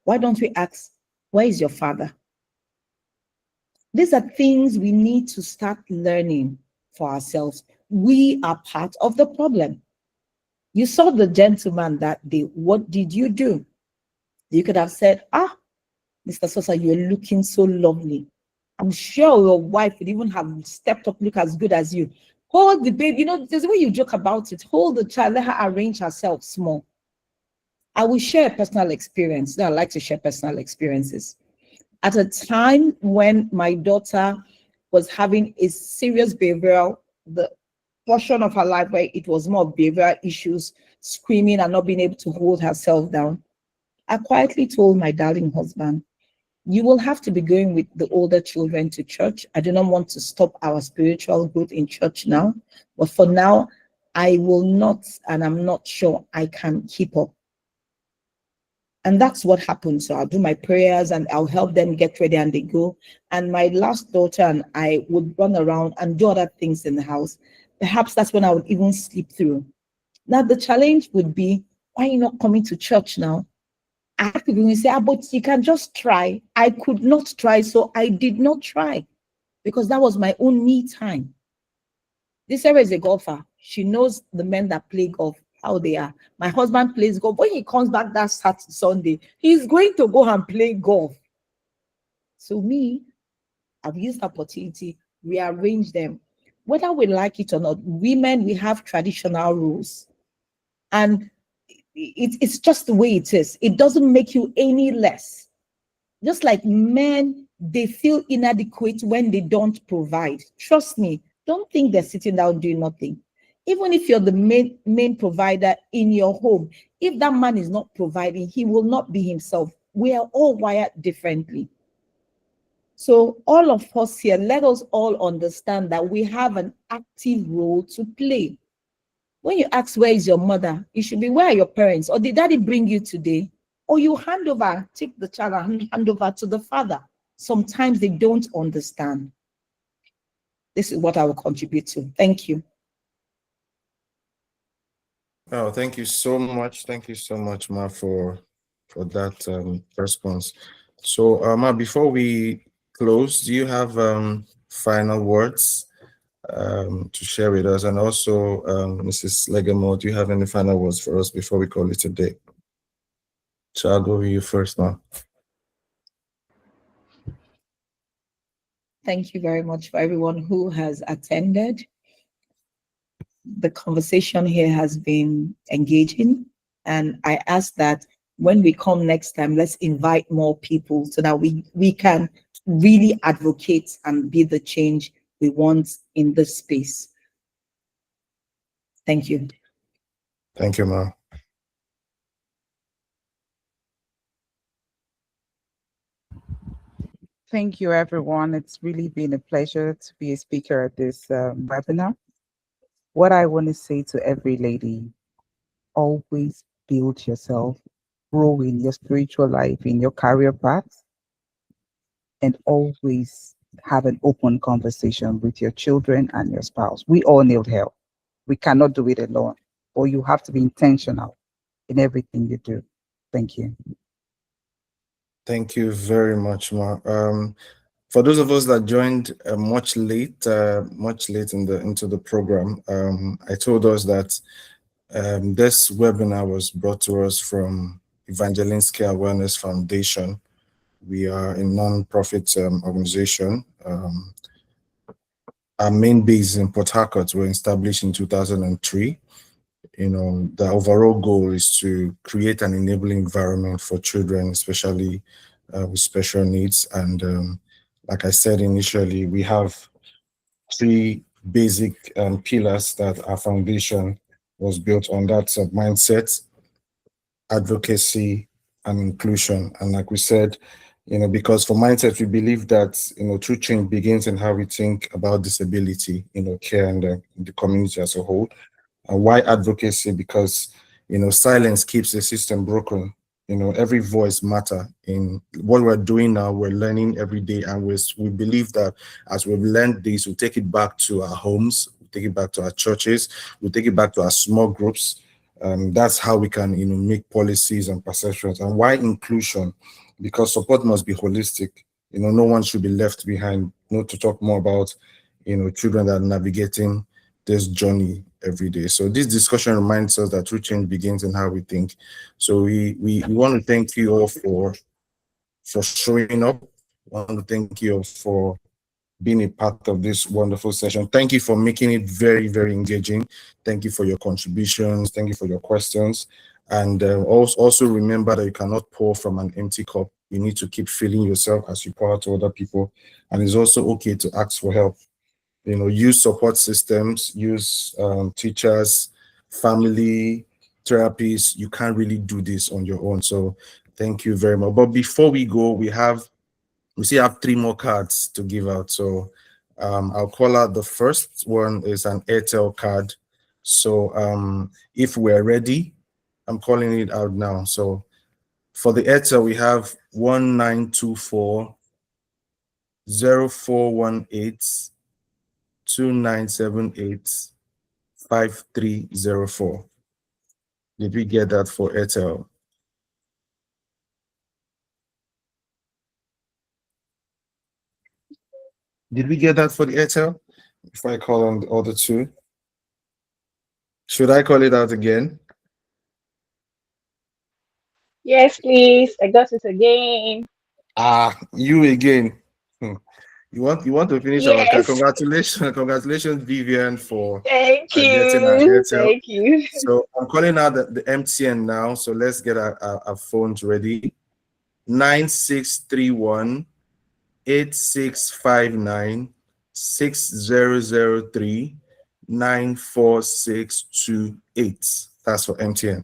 Why don't we ask, where is your father? These are things we need to start learning for ourselves. We are part of the problem. You saw the gentleman that day. What did you do? You could have said, Mr. Sosa, you're looking so lovely. I'm sure your wife would even have stepped up, look as good as you. Hold the baby. There's a way you joke about it. Hold the child, let her arrange herself small. I will share a personal experience. I like to share personal experiences. At a time when my daughter was having a serious behavioral, the portion of her life where it was more behavioral issues, screaming and not being able to hold herself down, I quietly told my darling husband, you will have to be going with the older children to church. I do not want to stop our spiritual growth in church now, but for now, I will not, and I'm not sure I can keep up. And that's what happened. So I'll do my prayers and I'll help them get ready and they go. And my last daughter and I would run around and do other things in the house. Perhaps that's when I would even sleep through. Now the challenge would be, why are you not coming to church now? I have people who say, but you can just try. I could not try, so I did not try because that was my own me time. This Sarah is a golfer. She knows the men that play golf, how they are. My husband plays golf. When he comes back that Saturday, Sunday, he's going to go and play golf. So me, I've used the opportunity, rearrange them. Whether we like it or not, women, we have traditional rules. And it's just the way it is. It doesn't make you any less. Just like men, they feel inadequate when they don't provide. Trust me, don't think they're sitting down doing nothing. Even if you're the main provider in your home, if that man is not providing, he will not be himself. We are all wired differently. So all of us here, let us all understand that we have an active role to play. When you ask, where is your mother? It should be, where are your parents? Or did daddy bring you today? Or you hand over, take the child and hand over to the father. Sometimes they don't understand. This is what I will contribute to. Thank you. Oh, thank you so much. Thank you so much, Ma, for that response. So, Ma, before we close, do you have final words to share with us? And also, Mrs. Legamo, do you have any final words for us before we call it a day? So I'll go with you first, Ma. Thank you very much for everyone who has attended. The conversation here has been engaging, and I ask that when we come next time, let's invite more people so that we can really advocate and be the change we want in this space. Thank you. Thank you, Ma. Thank you, everyone. It's really been a pleasure to be a speaker at this webinar. What I want to say to every lady, always build yourself, grow in your spiritual life, in your career path, and always have an open conversation with your children and your spouse. We all need help. We cannot do it alone, or you have to be intentional in everything you do. Thank you. Thank you very much, Ma. For those of us that joined much late into the program, I told us that this webinar was brought to us from Evangeline Care Wellness Foundation. We are a non-profit organization. Our main base in Port Harcourt were established in 2003. The overall goal is to create an enabling environment for children, especially with special needs. And like I said initially, we have three basic pillars that our foundation was built on. That's mindset, advocacy, and inclusion. And like we said, because for mindset, we believe that, true change begins in how we think about disability, care and the community as a whole. And why advocacy? Because, silence keeps the system broken. Every voice matter. In what we're doing now, we're learning every day. And we believe that as we've learned this, we'll take it back to our homes, we'll take it back to our churches, we'll take it back to our small groups. That's how we can, make policies and perceptions. And why inclusion? Because support must be holistic. No one should be left behind. Not to talk more about, children that are navigating this journey every day. So this discussion reminds us that true change begins in how we think. So we want to thank you all for showing up. We want to thank you all for being a part of this wonderful session. Thank you for making it very, very engaging. Thank you for your contributions. Thank you for your questions. And also remember that you cannot pour from an empty cup. You need to keep filling yourself as you pour out to other people. And it's also okay to ask for help. Use support systems, use teachers, family, therapists. You can't really do this on your own. So thank you very much. But before we go, we still have 3 more cards to give out. So I'll call out the first one is an Airtel card. So if we're ready, I'm calling it out now. So for the Airtel, we have 1924 0418 2978 5304. Did we get that for Airtel? Did we get that for the Airtel? If I call on the other two, should I call it out again? Yes, please. I got it again. Ah, you again. Hmm. You want to finish our card. Yes. Congratulations, congratulations, Vivian, for Thank getting an you. Airtel. Thank you. So I'm calling out the MTN now. So let's get our phones ready. 9631 8659 6003 94628. That's for MTN.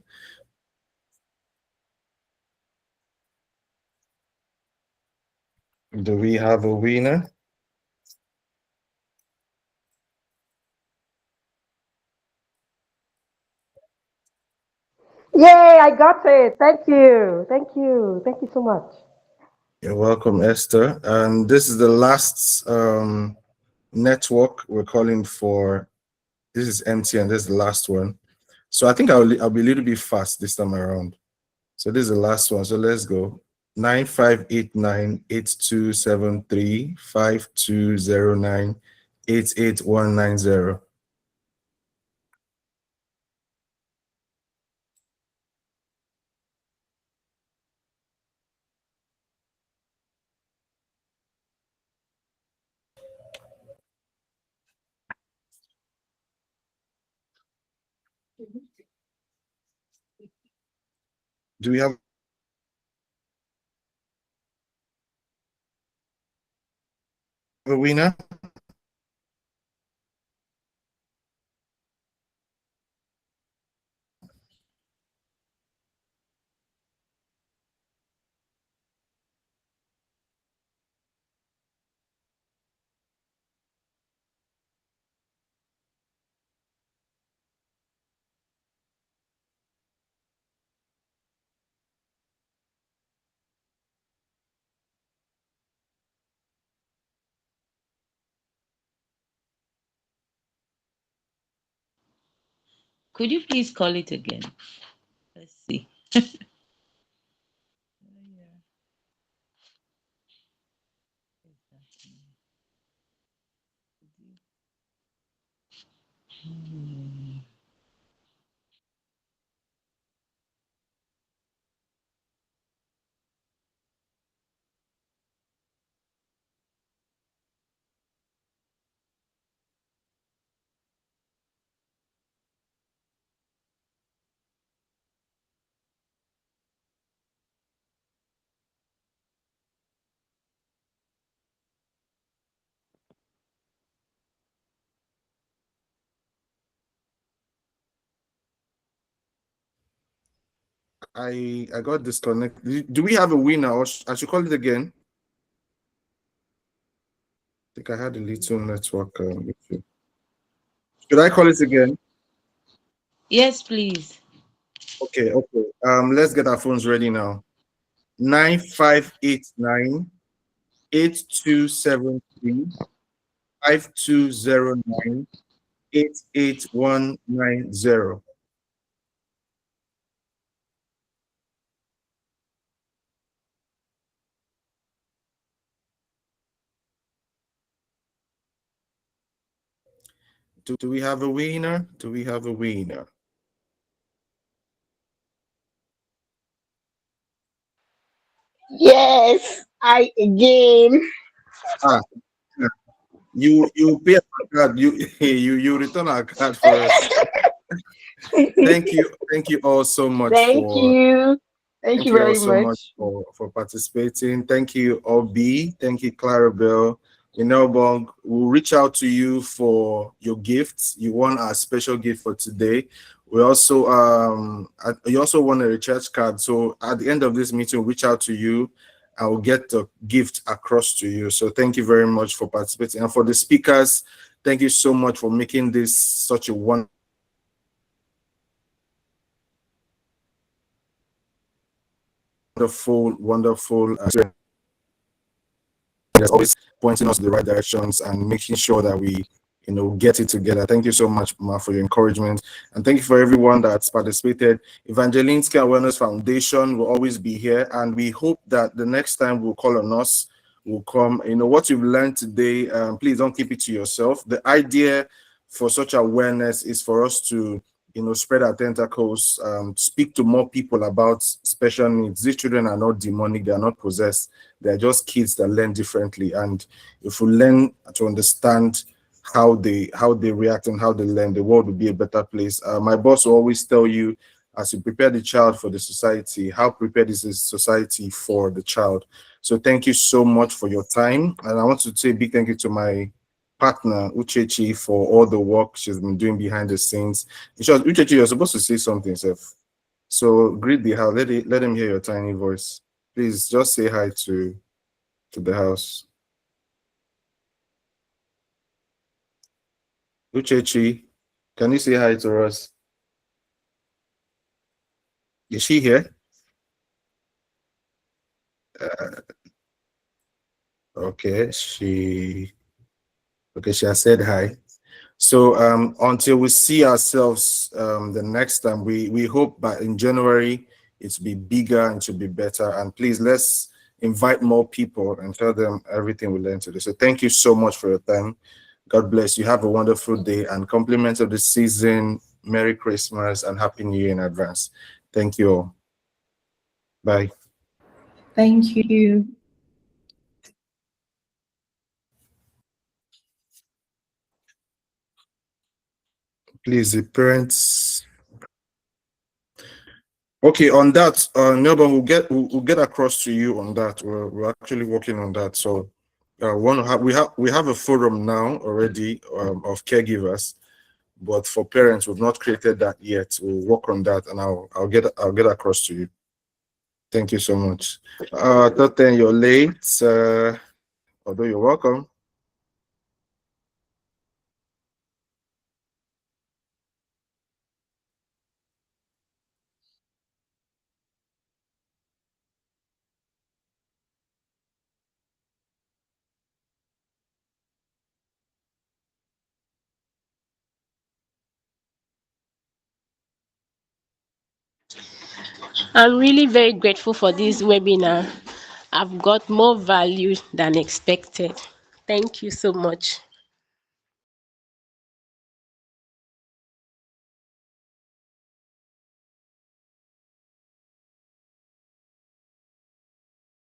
Do we have a winner? Yay, I got it. Thank you. Thank you. Thank you so much. You're welcome, Esther. And this is the last network we're calling for. This is MTN. This is the last one. So I think I'll be a little bit fast this time around. So this is the last one. So let's go. 9589-8273-5209-88190. Do we have a winner? Could you please call it again? Let's see. I got disconnected. Do we have a winner, or I should call it again? I think I had a little network issue. Should I call it again? Yes, please. Okay. Let's get our phones ready now. 9589 8273 5209 88190. Do we have a winner? Do we have a winner? Yes, I again. Ah, you pay our card. You return our card for us. Thank you all so much Thank for you. Thank thank you you all very so much much. for participating. Thank you, Obi. Thank you, Clarabelle. Inelbong, we'll reach out to you for your gifts. You want our special gift for today. We also you also want a recharge card. So at the end of this meeting, we'll reach out to you. I will get the gift across to you. So thank you very much for participating. And for the speakers, thank you so much for making this such a wonderful there's always pointing us in the right directions and making sure that we get it together. Thank you so much, Ma, for your encouragement, and thank you for everyone that's participated. Evangeline Care Wellness Foundation will always be here, and we hope that the next time we'll call on us, will come. What you've learned today, please don't keep it to yourself. The idea for such awareness is for us to spread our tentacles, speak to more people about special needs. These children are not demonic, they are not possessed, they're just kids that learn differently. And if we learn to understand how they react and how they learn, the world will be a better place. My boss will always tell you, as you prepare the child for the society, how prepared is the society for the child? So thank you so much for your time. And I want to say a big thank you to my partner, Uchechi, for all the work she's been doing behind the scenes. Uchechi, you're supposed to say something, Seth. So greet the house. Let him hear your tiny voice. Please just say hi to the house. Uchechi, can you say hi to us? Is she here? Okay, she has said hi. So until we see ourselves the next time, we hope that in January it will be bigger and to be better. And please, let's invite more people and tell them everything we learned today. So thank you so much for your time. God bless you. Have a wonderful day, and compliments of the season. Merry Christmas and Happy New Year in advance. Thank you all. Bye. Thank you. Please, the parents. Okay, on that, Nelba, we'll get across to you on that. We're actually working on that. So, we have a forum now already of caregivers, but for parents, we've not created that yet. We'll work on that, and I'll get across to you. Thank you so much. Thought then you're late, although you're welcome. I'm really very grateful for this webinar. I've got more value than expected. Thank you so much.